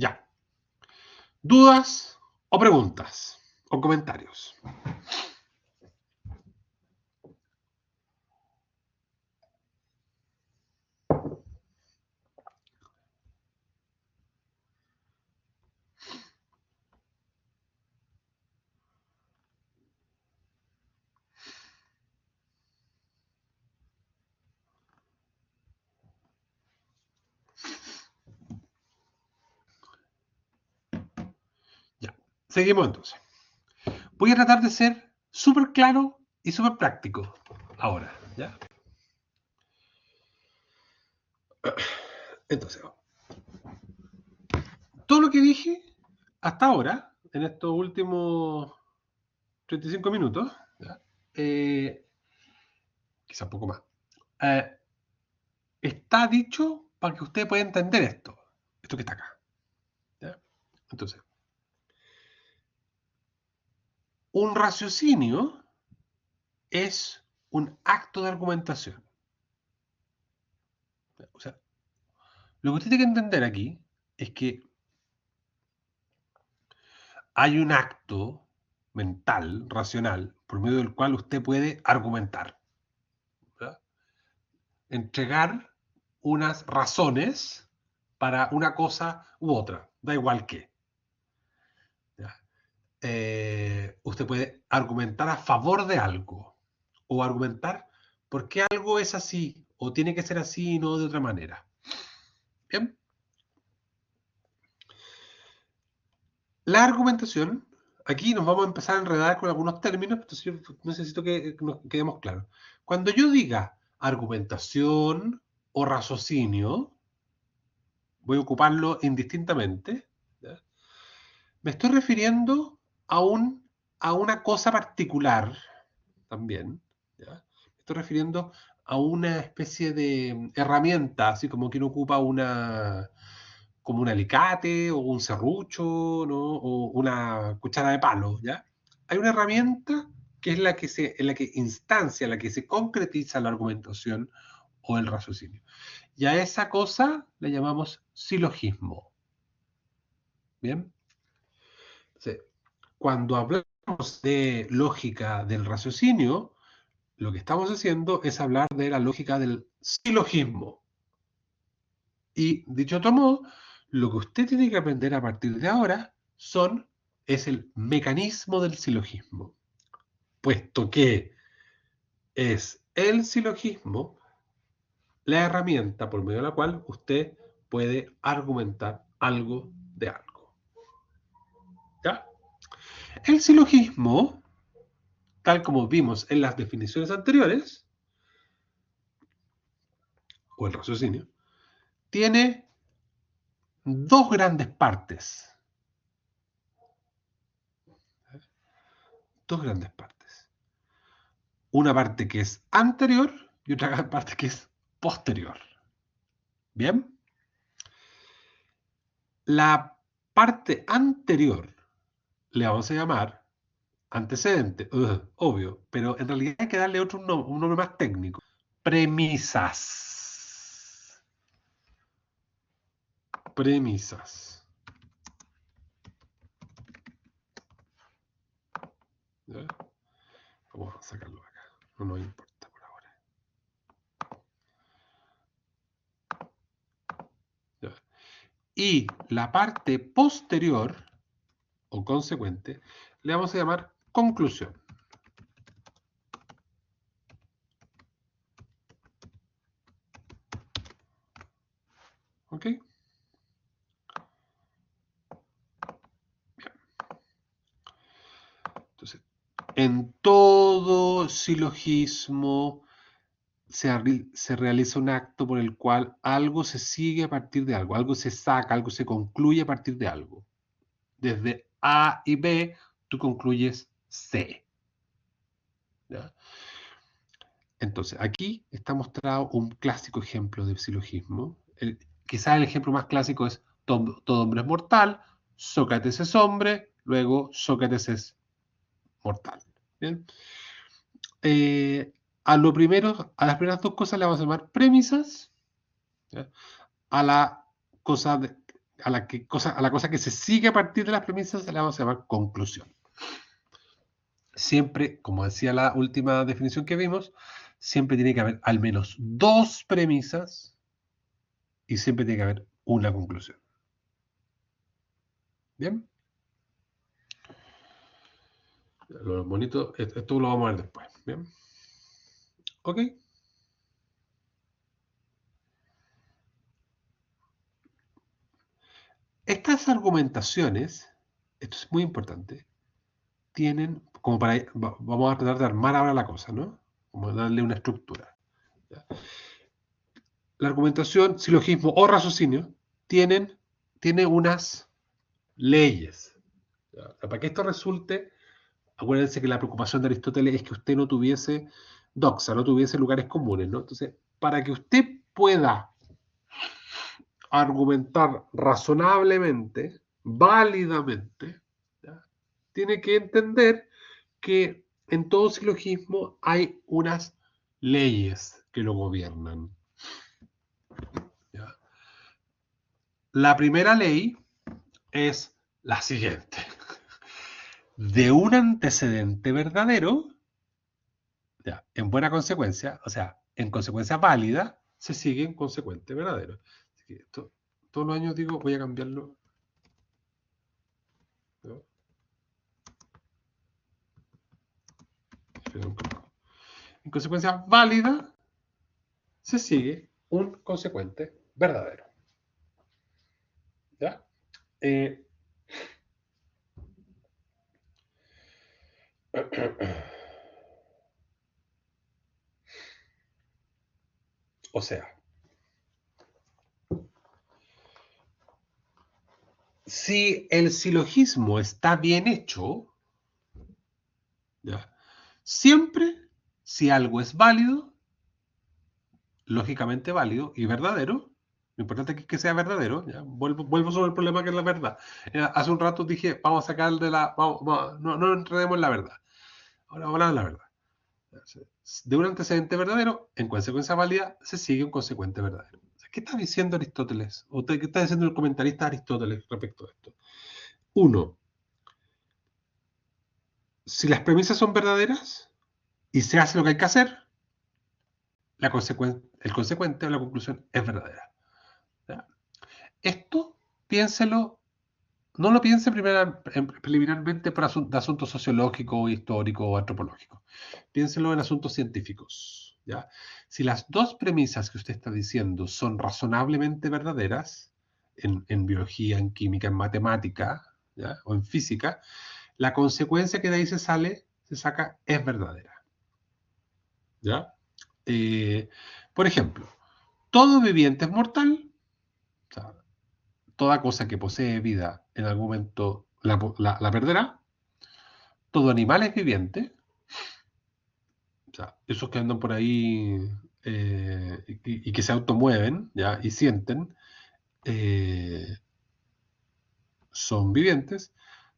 Speaker 1: Ya. ¿Dudas o preguntas o comentarios? Ya. Seguimos entonces. Voy a tratar de ser súper claro y súper práctico ahora, ¿ya? Entonces, todo lo que dije hasta ahora, en estos últimos 35 minutos, ¿ya? Quizá un poco más, está dicho para que usted pueda entender esto que está acá, ¿ya? Entonces, un raciocinio es un acto de argumentación. O sea, lo que usted tiene que entender aquí es que hay un acto mental, racional, por medio del cual usted puede argumentar, ¿verdad? Entregar unas razones para una cosa u otra, da igual qué. ¿Ya? Usted puede argumentar a favor de algo, o argumentar por qué algo es así, o tiene que ser así y no de otra manera. Bien. La argumentación, aquí nos vamos a empezar a enredar con algunos términos, entonces yo necesito que nos quedemos claros. Cuando yo diga argumentación o raciocinio, voy a ocuparlo indistintamente, ¿ya? Me estoy refiriendo a, a una cosa particular también, ¿ya? Me estoy refiriendo a una especie de herramienta, así como quien ocupa como un alicate o un serrucho, ¿no? O una cuchara de palo, ¿ya? Hay una herramienta que es en la que instancia, en la que se concretiza la argumentación o el raciocinio. Y a esa cosa le llamamos silogismo. ¿Bien? Entonces, cuando hablamos de lógica del raciocinio, lo que estamos haciendo es hablar de la lógica del silogismo. Y dicho de otro modo, lo que usted tiene que aprender a partir de ahora es el mecanismo del silogismo, puesto que es el silogismo la herramienta por medio de la cual usted puede argumentar algo de algo. ¿Ya? El silogismo, tal como vimos en las definiciones anteriores, o el raciocinio, tiene dos grandes partes. Dos grandes partes. Una parte que es anterior y otra parte que es posterior. ¿Bien? La parte anterior le vamos a llamar antecedente, obvio, pero en realidad hay que darle un nombre más técnico. Premisas. Premisas. ¿Ya? Vamos a sacarlo acá. No nos importa por ahora. ¿Ya? Y la parte posterior o consecuente le vamos a llamar conclusión. ¿Ok? Bien. Entonces, en todo silogismo se realiza un acto por el cual algo se sigue a partir de algo se saca, algo se concluye a partir de algo. Desde A y B, tú concluyes C. ¿Ya? Entonces, aquí está mostrado un clásico ejemplo de silogismo. Quizás el ejemplo más clásico es todo hombre es mortal, Sócrates es hombre, luego Sócrates es mortal. ¿Bien? A las primeras dos cosas le vamos a llamar premisas, ¿ya? A la cosa a la cosa que se sigue a partir de las premisas le vamos a llamar conclusión. Siempre, como decía la última definición que vimos, siempre tiene que haber al menos dos premisas y siempre tiene que haber una conclusión. ¿Bien? Lo bonito, esto lo vamos a ver después. ¿Bien? ¿Ok? Estas argumentaciones, esto es muy importante, tienen, vamos a tratar de armar ahora la cosa, ¿no? Como darle una estructura. ¿Ya? La argumentación, silogismo o raciocinio tiene unas leyes. ¿Ya? Para que esto resulte, acuérdense que la preocupación de Aristóteles es que usted no tuviese doxa, no tuviese lugares comunes, ¿no? Entonces, para que usted pueda argumentar razonablemente, válidamente, ¿ya? Tiene que entender que en todo silogismo hay unas leyes que lo gobiernan. ¿Ya? La primera ley es la siguiente. De un antecedente verdadero, ya, en buena consecuencia, o sea, en consecuencia válida, se sigue en consecuente verdadero. Así que todos los años digo, voy a cambiarlo. ¿No? En consecuencia válida se sigue un consecuente verdadero. ¿Ya? O sea, si el silogismo está bien hecho, ¿ya? Siempre, si algo es válido, lógicamente válido y verdadero, lo importante es que sea verdadero, ¿ya? Vuelvo sobre el problema que es la verdad. Hace un rato dije, vamos a sacar de la... no enredemos en la verdad. Ahora vamos a hablar de la verdad. De un antecedente verdadero, en consecuencia válida, se sigue un consecuente verdadero. ¿Qué está diciendo Aristóteles? ¿O qué está diciendo el comentarista Aristóteles respecto a esto? Uno, si las premisas son verdaderas y se hace lo que hay que hacer, el consecuente o la conclusión es verdadera. ¿Ya? Esto, piénselo, no lo piense preliminarmente por asuntos sociológicos, históricos o antropológicos. Piénselo en asuntos científicos. ¿Ya? Si las dos premisas que usted está diciendo son razonablemente verdaderas, en biología, en química, en matemática, ¿ya? O en física, la consecuencia que de ahí se saca, es verdadera. ¿Ya? Por ejemplo, todo viviente es mortal. O sea, toda cosa que posee vida en algún momento la perderá. Todo animal es viviente. O sea, esos que andan por ahí y que se automueven, ¿ya? Y sienten, son vivientes.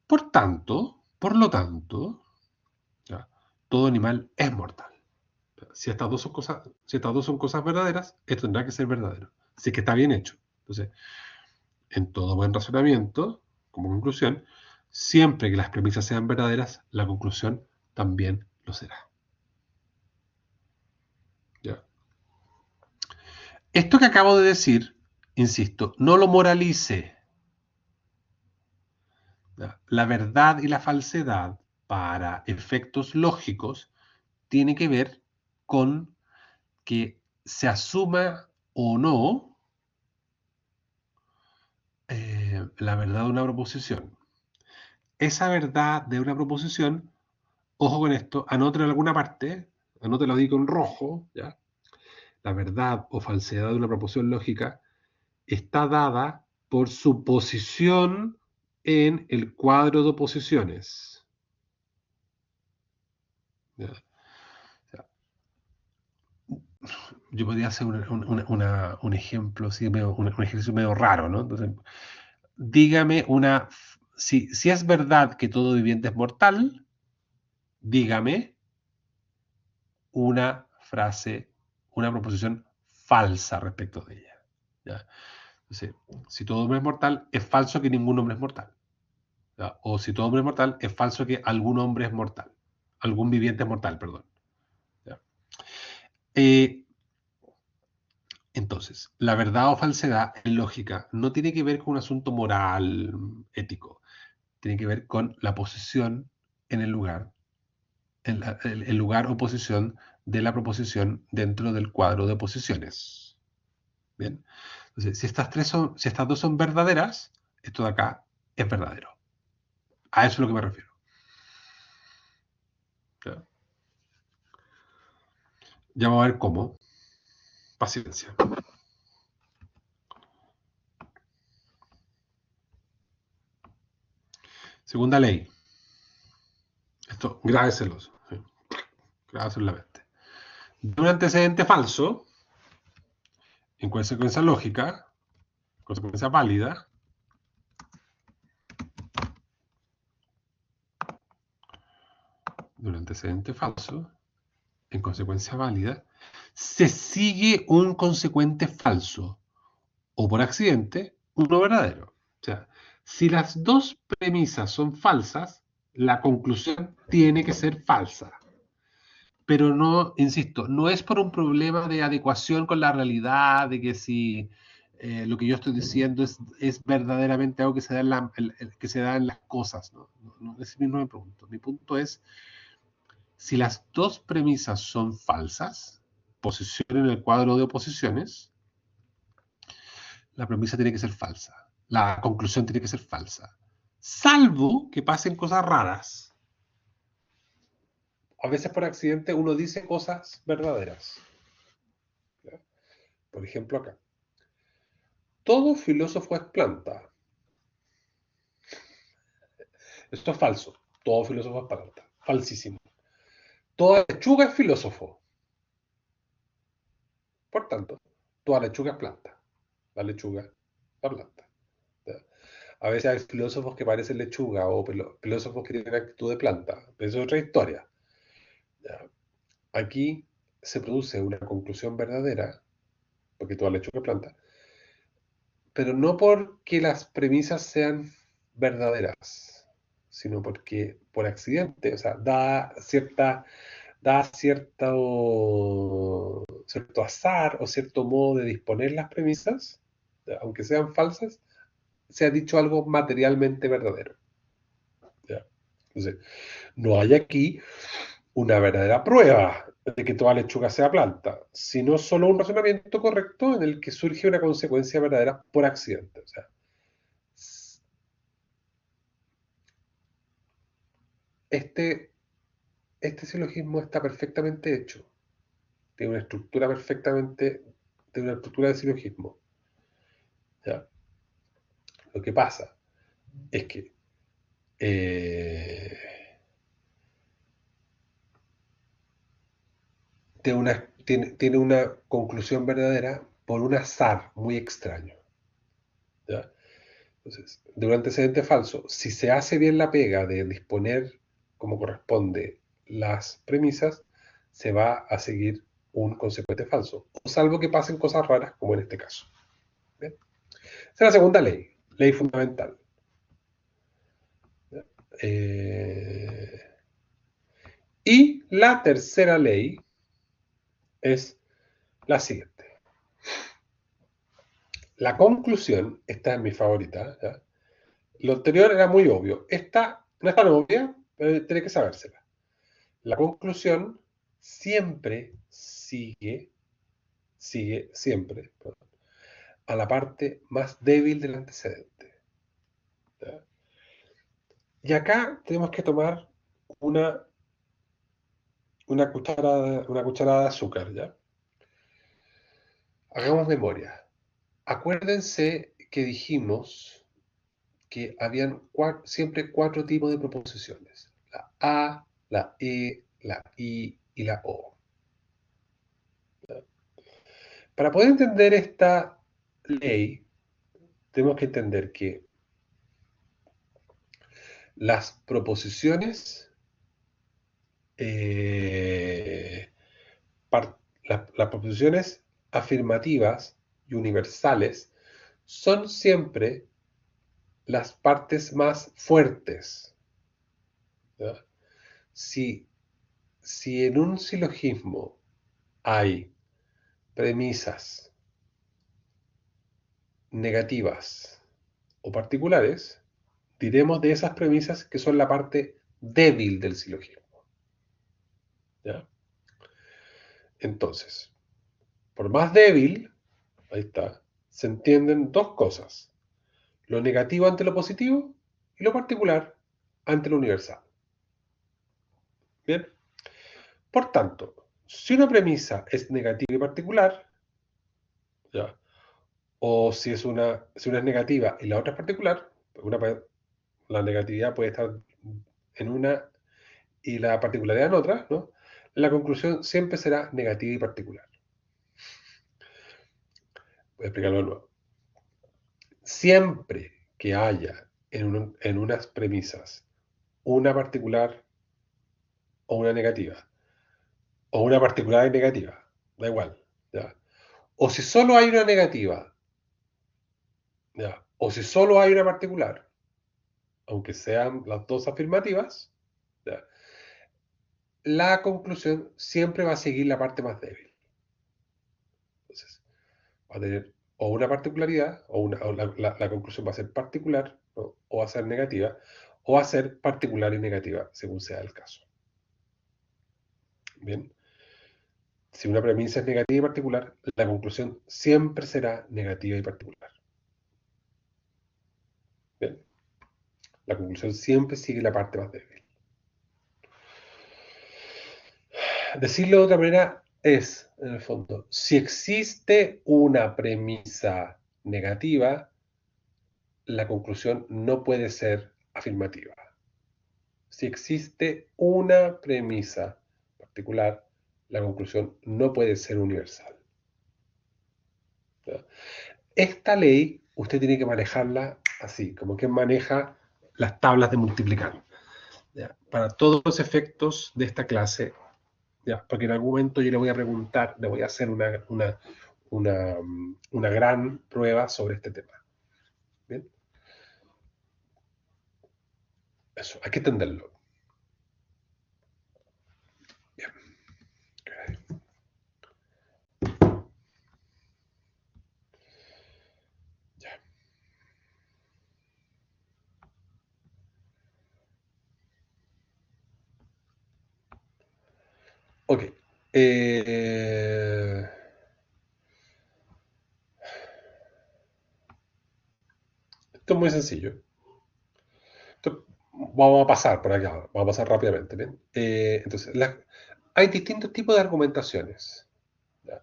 Speaker 1: Por lo tanto, ¿ya? Todo animal es mortal. Si estas dos son cosas verdaderas, esto tendrá que ser verdadero. Si es que está bien hecho. Entonces, en todo buen razonamiento, como conclusión, siempre que las premisas sean verdaderas, la conclusión también lo será. ¿Ya? Esto que acabo de decir, insisto, no lo moralice. ¿Ya? La verdad y la falsedad, para efectos lógicos, tiene que ver con que se asuma o no la verdad de una proposición. Esa verdad de una proposición, ojo con esto, anótelo en alguna parte, anótelo ahí con rojo, ¿ya? La verdad o falsedad de una proposición lógica está dada por su posición en el cuadro de oposiciones. ¿Ya? O sea, yo podría hacer un ejemplo, así, un ejercicio medio raro, ¿no? Entonces, dígame si es verdad que todo viviente es mortal, dígame una frase, una proposición falsa respecto de ella. ¿Ya? Entonces, si todo hombre es mortal, es falso que ningún hombre es mortal. ¿Ya? O si todo hombre es mortal, es falso que algún hombre es mortal. Algún viviente es mortal, perdón. ¿Ya? Entonces, la verdad o falsedad en lógica no tiene que ver con un asunto moral, ético. Tiene que ver con la posición en el lugar, el lugar o posición de la proposición dentro del cuadro de posiciones. Bien. Entonces, si estas dos son verdaderas, esto de acá es verdadero. A eso es lo que me refiero. ¿Ya? Ya vamos a ver cómo. Paciencia. Segunda ley. Esto, grábeselos. ¿Sí? Grábeselo en la mente. De un antecedente falso, en consecuencia lógica, consecuencia válida, de un antecedente falso, en consecuencia válida, se sigue un consecuente falso, o por accidente, uno verdadero. O sea, si las dos premisas son falsas, la conclusión tiene que ser falsa. Pero no, insisto, no es por un problema de adecuación con la realidad, de que si lo que yo estoy diciendo es verdaderamente algo que se da que se da en las cosas. ¿No? Ese mismo me pregunto. Mi punto es, Si las dos premisas son falsas, posición en el cuadro de oposiciones, la premisa tiene que ser falsa. La conclusión tiene que ser falsa. Salvo que pasen cosas raras. A veces por accidente uno dice cosas verdaderas. ¿Ya? Por ejemplo acá. Todo filósofo es planta. Esto es falso. Todo filósofo es planta. Falsísimo. Toda lechuga es filósofo. Por tanto, toda lechuga es planta. La lechuga, la planta. ¿Ya? A veces hay filósofos que parecen lechuga o filósofos que tienen actitud de planta. Pero eso es otra historia. ¿Ya? Aquí se produce una conclusión verdadera, porque toda lechuga es planta, pero no porque las premisas sean verdaderas, sino porque por accidente, o sea, da cierto azar o cierto modo de disponer las premisas, ¿ya? Aunque sean falsas, se ha dicho algo materialmente verdadero. ¿Ya? Entonces, no hay aquí una verdadera prueba de que toda lechuga sea planta, sino solo un razonamiento correcto en el que surge una consecuencia verdadera por accidente. O sea, este, este silogismo está perfectamente hecho, tiene una estructura tiene una estructura de silogismo. ¿Ya? Lo que pasa es que eh, tiene una conclusión verdadera por un azar muy extraño. ¿Ya? Entonces, de un antecedente falso, si se hace bien la pega de disponer como corresponde las premisas, se va a seguir un consecuente falso, salvo que pasen cosas raras, como en este caso. ¿Bien? Esa es la segunda ley fundamental. Eh, y la tercera ley es la siguiente. La conclusión, esta es mi favorita, ¿ya? Lo anterior era muy obvio. Esta no es tan obvia, pero tiene que sabérsela. La conclusión siempre sigue siempre, perdón, a la parte más débil del antecedente. ¿Ya? Y acá tenemos que tomar una, una cucharada de azúcar, ¿ya? Hagamos memoria. Acuérdense que dijimos que habían siempre cuatro tipos de proposiciones. La A, la E, la I y la O. ¿Ya? Para poder entender esta ley, tenemos que entender que las proposiciones, eh, las proposiciones afirmativas y universales son siempre las partes más fuertes. ¿Ya? Si, si en un silogismo hay premisas negativas o particulares, diremos de esas premisas que son la parte débil del silogismo. ¿Ya? Entonces, por más débil, ahí está, se entienden dos cosas: lo negativo ante lo positivo y lo particular ante lo universal. Bien, por tanto, si una premisa es negativa y particular, ¿ya? O si una es negativa y la otra es particular, la negatividad puede estar en una y la particularidad en otra, ¿no? La conclusión siempre será negativa y particular. Voy a explicarlo de nuevo. Siempre que haya en unas premisas una particular o una negativa, o una particular y negativa, da igual, ¿ya? O si solo hay una negativa, ¿ya? O si solo hay una particular, aunque sean las dos afirmativas, ¿ya? La conclusión siempre va a seguir la parte más débil. Entonces, va a tener o una particularidad, o la conclusión va a ser particular, ¿no? O va a ser negativa, o va a ser particular y negativa, según sea el caso. Bien. Si una premisa es negativa y particular, la conclusión siempre será negativa y particular. Bien. La conclusión siempre sigue la parte más débil. Decirlo de otra manera es, en el fondo, si existe una premisa negativa, la conclusión no puede ser afirmativa. Si existe una premisa particular, la conclusión no puede ser universal. ¿Ya? Esta ley usted tiene que manejarla así, como que maneja las tablas de multiplicar. ¿Ya? Para todos los efectos de esta clase, ¿ya? Porque en algún momento yo le voy a preguntar, le voy a hacer una gran prueba sobre este tema. ¿Bien? Eso, hay que entenderlo. Bien. Ya. Ok. Esto es muy sencillo. Vamos a pasar por acá, vamos a pasar rápidamente. ¿Bien? Entonces, hay distintos tipos de argumentaciones. ¿Ya?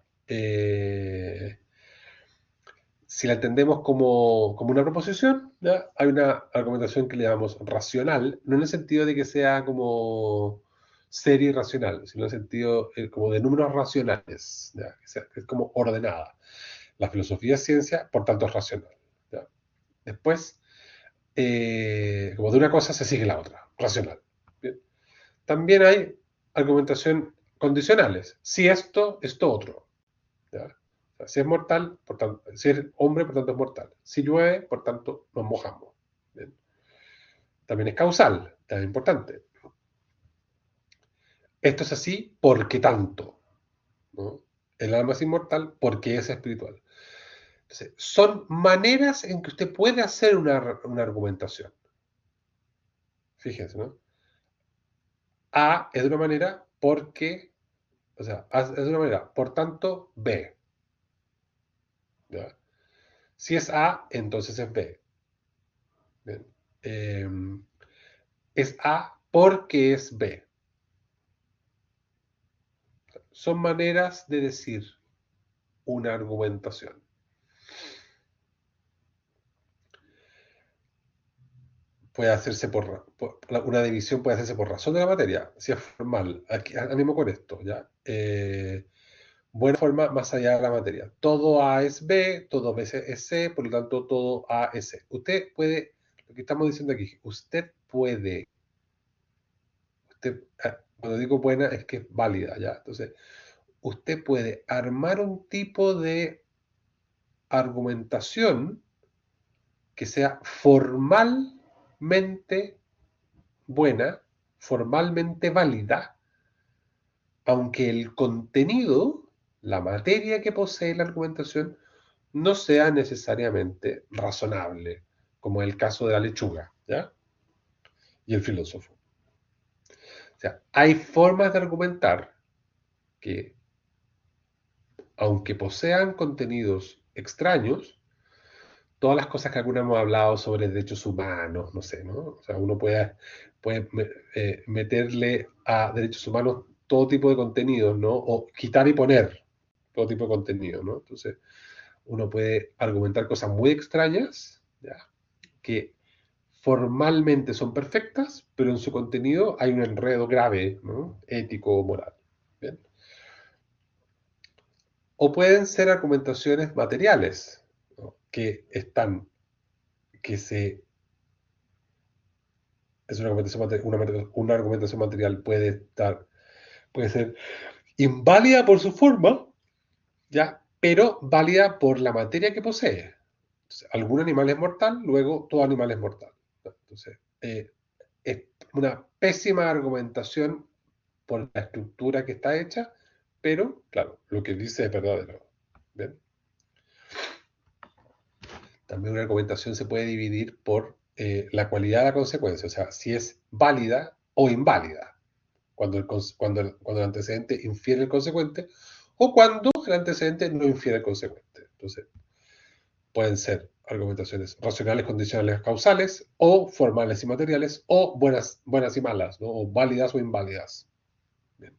Speaker 1: Si la entendemos como una proposición, ¿ya? Hay una argumentación que le llamamos racional, no en el sentido de que sea como serie racional, sino en el sentido como de números racionales, ¿ya? Que es como ordenada. La filosofía es ciencia, por tanto es racional. ¿Ya? Después, como de una cosa se sigue la otra, racional. ¿Bien? También hay argumentación condicionales. Si esto, esto otro. ¿Ya? O sea, si es mortal, por tanto, si es hombre, por tanto es mortal. Si llueve, por tanto nos mojamos. ¿Bien? También es causal, es importante. Esto es así porque tanto. ¿No? El alma es inmortal porque es espiritual. Entonces, son maneras en que usted puede hacer una argumentación. Fíjense, ¿no? A es de una manera porque, o sea, A es de una manera, por tanto, B. ¿Ya? Si es A, entonces es B. Bien. Eh, es A porque es B. Son maneras de decir una argumentación. Puede hacerse una división puede hacerse por razón de la materia, si es formal. Aquí, animo con esto, ¿ya? Buena forma más allá de la materia. Todo A es B, todo B es C, por lo tanto todo A es C. Usted puede, lo que estamos diciendo aquí, cuando digo buena es que es válida, ¿ya? Entonces, usted puede armar un tipo de argumentación que sea formalmente buena, formalmente válida, aunque el contenido, la materia que posee la argumentación, no sea necesariamente razonable, como el caso de la lechuga, ¿ya? Y el filósofo. O sea, hay formas de argumentar que, aunque posean contenidos extraños, todas las cosas que algunos hemos hablado sobre derechos humanos, no sé, ¿no? O sea, uno puede meterle a derechos humanos todo tipo de contenidos, ¿no? O quitar y poner todo tipo de contenido, ¿no? Entonces, uno puede argumentar cosas muy extrañas, ¿ya? Que formalmente son perfectas, pero en su contenido hay un enredo grave, ¿no? Ético o moral. ¿Bien? O pueden ser argumentaciones materiales, ¿no? Que se es una una argumentación material puede ser inválida por su forma, ¿ya? Pero válida por la materia que posee. Entonces, algún animal es mortal, luego todo animal es mortal. Entonces, es una pésima argumentación por la estructura que está hecha, pero, claro, lo que dice es verdadero. ¿Bien? También una argumentación se puede dividir por la cualidad de la consecuencia, o sea, si es válida o inválida. cuando el antecedente infiere el consecuente, o cuando el antecedente no infiere el consecuente. Entonces, pueden ser argumentaciones racionales, condicionales, causales, o formales y materiales, o buenas y malas, ¿no? O válidas o inválidas. Bien.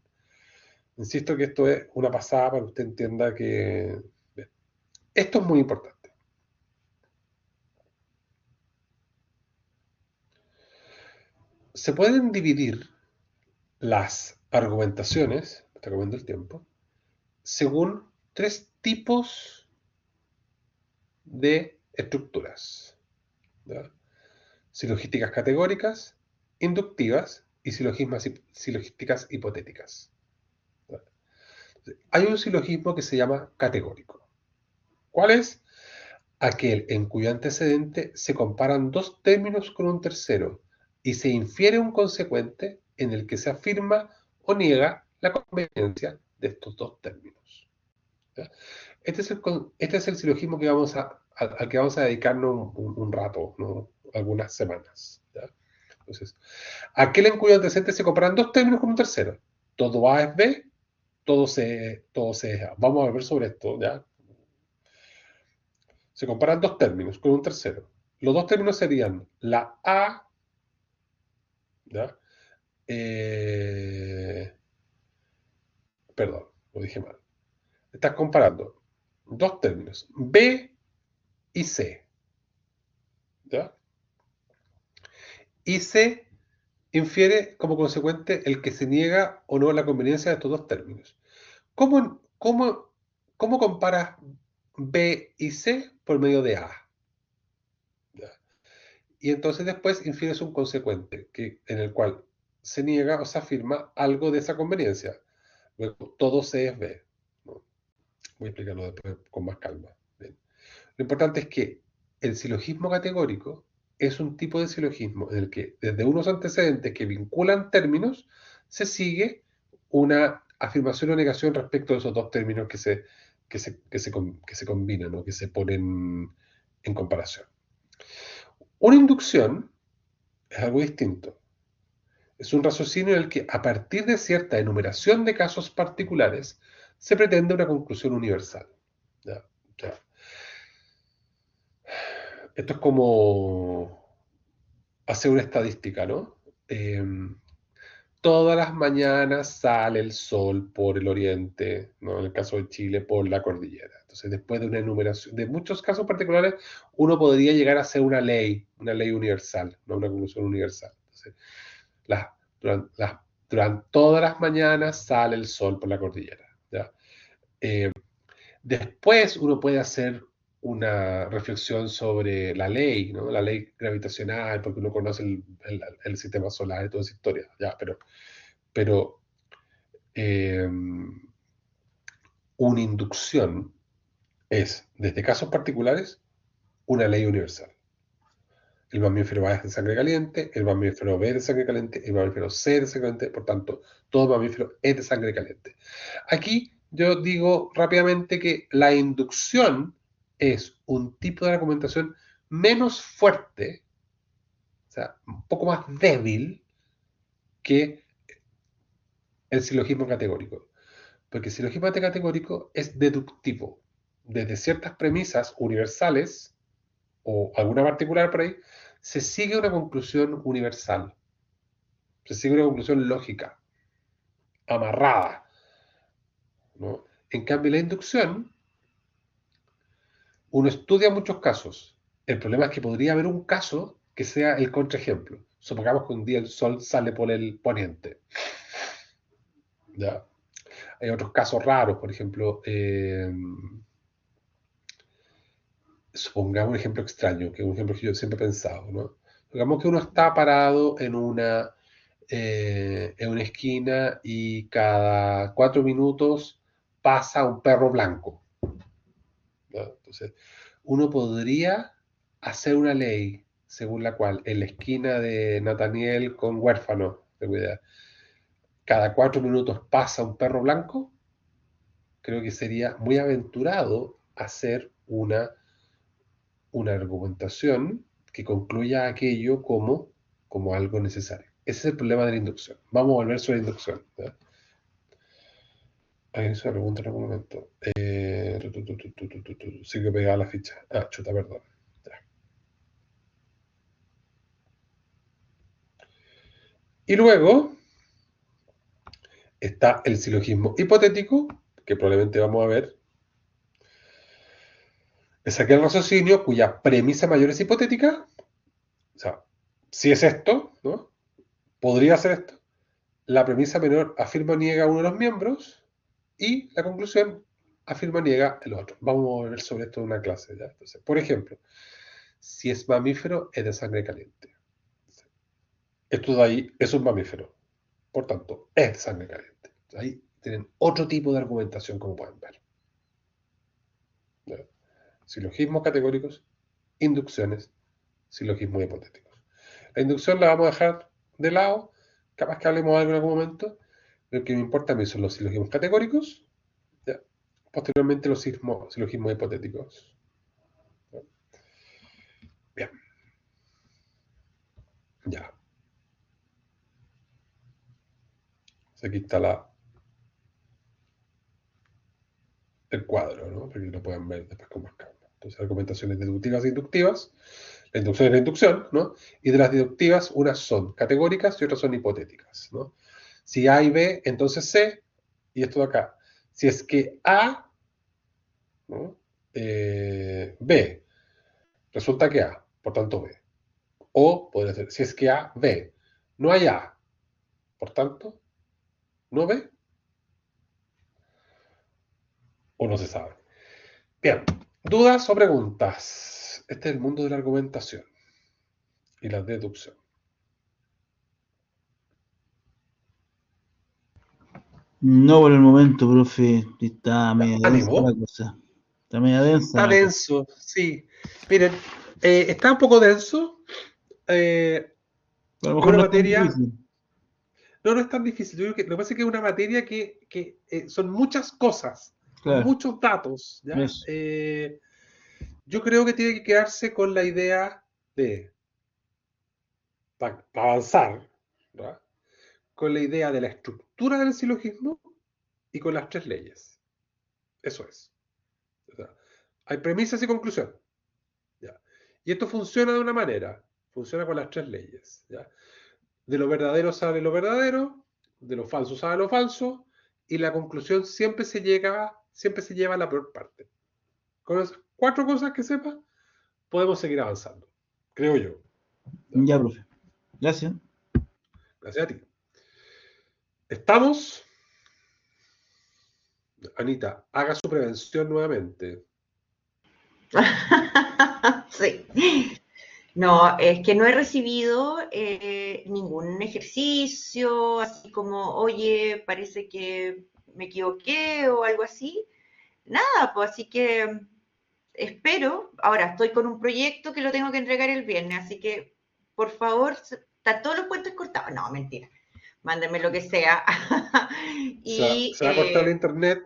Speaker 1: Insisto que esto es una pasada para que usted entienda que... Bien. Esto es muy importante. Se pueden dividir las argumentaciones, me está comiendo el tiempo, según tres tipos de estructuras, ¿ya? Silogísticas categóricas, inductivas y silogísticas hipotéticas, ¿ya? Hay un silogismo que se llama categórico. ¿Cuál es? Aquel en cuyo antecedente se comparan dos términos con un tercero y se infiere un consecuente en el que se afirma o niega la conveniencia de estos dos términos, ¿ya? Este es el silogismo que al que vamos a dedicarnos un rato, ¿no? Algunas semanas, ¿ya? Entonces, aquel en cuyo antecedente se comparan dos términos con un tercero. Todo A es B, todo C es A. Vamos a ver sobre esto, ¿ya? Se comparan dos términos con un tercero. Los dos términos serían la A, ¿ya? Perdón, lo dije mal. Estás comparando dos términos, B y C, ¿ya? Y C infiere como consecuente el que se niega o no la conveniencia de estos dos términos. ¿Cómo comparas B y C? Por medio de A, ¿ya? Y entonces después infieres un consecuente en el cual se niega o se afirma algo de esa conveniencia. Luego, todo C es B, ¿no? Voy a explicarlo después con más calma. Bien. Lo importante es que el silogismo categórico es un tipo de silogismo en el que desde unos antecedentes que vinculan términos se sigue una afirmación o negación respecto de esos dos términos que se combinan o que se ponen en comparación. Una inducción es algo distinto. Es un raciocinio en el que, a partir de cierta enumeración de casos particulares, se pretende una conclusión universal, ¿ya? Ya. Esto es como hacer una estadística, ¿no? Eh, Todas las mañanas sale el sol por el oriente, ¿no? En el caso de Chile, por la cordillera. Entonces, después de una enumeración de muchos casos particulares, uno podría llegar a hacer una ley universal, no una conclusión universal. Entonces, las, durante todas las mañanas sale el sol por la cordillera, ¿ya? Eh, Después uno puede hacer una reflexión sobre la ley, ¿no? La ley gravitacional, porque uno conoce el sistema solar y toda esa historia, ya, pero eh, una inducción es, desde casos particulares, una ley universal. El mamífero A es de sangre caliente, el mamífero B es de sangre caliente, el mamífero C es de sangre caliente, por tanto, todo mamífero es de sangre caliente. Aquí yo digo rápidamente que la inducción es un tipo de argumentación menos fuerte, o sea, un poco más débil que el silogismo categórico. Porque el silogismo categórico es deductivo. Desde ciertas premisas universales o alguna particular por ahí, se sigue una conclusión universal, se sigue una conclusión lógica, amarrada, ¿no? En cambio, la inducción, uno estudia muchos casos. El problema es que podría haber un caso que sea el contraejemplo. Supongamos que un día el sol sale por el poniente, ¿ya? Hay otros casos raros, por ejemplo, supongamos un ejemplo extraño, que es un ejemplo que yo siempre he pensado, ¿no? Supongamos que uno está parado en una esquina y cada 4 minutos pasa un perro blanco, ¿no? Entonces, uno podría hacer una ley según la cual en la esquina de Nathaniel con huérfano de cuidar, cada 4 minutos pasa un perro blanco. Creo que sería muy aventurado hacer una argumentación que concluya aquello como algo necesario. Ese es el problema de la inducción. Vamos a volver sobre la inducción. ¿Ya? Ahí se pregunta en algún momento. Sí que pegaba la ficha. Ah, chuta, perdón. Ya. Y luego está el silogismo hipotético, que probablemente vamos a ver. Es aquel raciocinio cuya premisa mayor es hipotética. O sea, si es esto, ¿no? Podría ser esto. La premisa menor afirma o niega uno de los miembros y la conclusión afirma o niega el otro. Vamos a ver sobre esto en una clase. ¿Ya? Entonces, por ejemplo, si es mamífero, es de sangre caliente. Esto de ahí es un mamífero. Por tanto, es de sangre caliente. Ahí tienen otro tipo de argumentación, como pueden ver. ¿Ya? Silogismos categóricos, inducciones, silogismos hipotéticos. La inducción la vamos a dejar de lado, capaz que hablemos de algo en algún momento. Lo que me importa a mí son los silogismos categóricos, ¿ya? Posteriormente los silogismos hipotéticos. ¿Ya? Bien, ya. Aquí está el cuadro, ¿no? Para que lo puedan ver después con más calma. Entonces, argumentaciones deductivas e inductivas. La inducción es la inducción, ¿no? Y de las deductivas, unas son categóricas y otras son hipotéticas, ¿no? Si A y B, entonces C, y esto de acá. Si es que A, ¿no? B, resulta que A, por tanto B. O podría ser, si es que A, B, no hay A, por tanto, no B, o no se sabe. Bien, dudas o preguntas. Este es el mundo de la argumentación y la deducción.
Speaker 2: No por el momento, profe. Está media densa
Speaker 1: Ánimo.
Speaker 2: la cosa. Está media densa
Speaker 1: Está
Speaker 2: la cosa.
Speaker 1: denso, sí. Miren, está un poco denso.
Speaker 2: A lo mejor
Speaker 1: Una
Speaker 2: no es tan
Speaker 1: materia,
Speaker 2: difícil.
Speaker 1: no, no es tan difícil. Yo creo que, lo que pasa es que es una materia que son muchas cosas,
Speaker 2: Claro,
Speaker 1: muchos datos, ¿ya?
Speaker 2: eso.
Speaker 1: Yo creo que tiene que quedarse con la idea de, para avanzar, ¿verdad? Con la idea de la estructura del silogismo y con las tres leyes. Eso es. O sea, hay premisas y conclusión. ¿Ya? Y esto funciona de una manera. Funciona con las tres leyes. ¿Ya? De lo verdadero sale lo verdadero, de lo falso sale lo falso, y la conclusión siempre se lleva a la peor parte. Con esas cuatro cosas que sepa, podemos seguir avanzando. Creo yo. ¿Ya?
Speaker 2: Ya, profe. Gracias.
Speaker 1: Gracias a ti. Estamos. Anita, haga su prevención nuevamente.
Speaker 3: Sí. No, es que no he recibido ningún ejercicio, así como, oye, parece que me equivoqué o algo así. Nada, pues así que espero. Ahora estoy con un proyecto que lo tengo que entregar el viernes, así que por favor, están todos los puentes cortados. No, mentira. Mándenme lo que sea. Y
Speaker 1: Se va a cortar el internet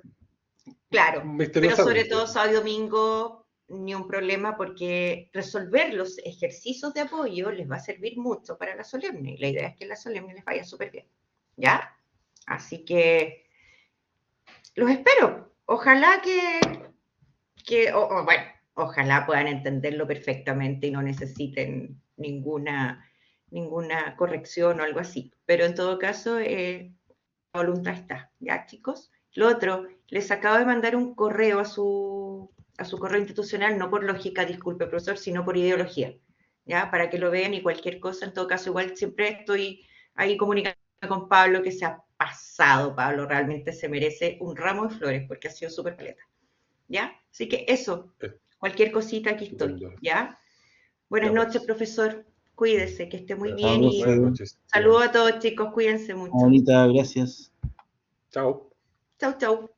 Speaker 3: claro, pero sobre
Speaker 1: misteriosamente.
Speaker 3: todo sábado y domingo ni un problema porque resolver los ejercicios de apoyo les va a servir mucho para la solemne y la idea es que la solemne les vaya súper bien, ¿ya? Así que los espero. Ojalá bueno, ojalá puedan entenderlo perfectamente y no necesiten ninguna corrección o algo así. Pero en todo caso, la voluntad está, ¿ya, chicos? Lo otro, les acabo de mandar un correo a su correo institucional, no por lógica, disculpe, profesor, sino por ideología, ¿ya? Para que lo vean y cualquier cosa, en todo caso, igual siempre estoy ahí comunicando con Pablo, que se ha pasado, Pablo, realmente se merece un ramo de flores, porque ha sido súper paleta, ¿ya? Así que eso, cualquier cosita aquí estoy,
Speaker 1: Estupendo.
Speaker 3: ¿ya? Buenas
Speaker 1: Ya
Speaker 3: noches,
Speaker 1: pues.
Speaker 3: profesor, cuídese, que esté muy
Speaker 2: Chao,
Speaker 3: bien
Speaker 2: profe.
Speaker 3: y
Speaker 1: Buenas noches.
Speaker 3: saludos a todos, chicos, cuídense mucho.
Speaker 2: Bonita, gracias.
Speaker 1: Chao.
Speaker 3: Chau, chau.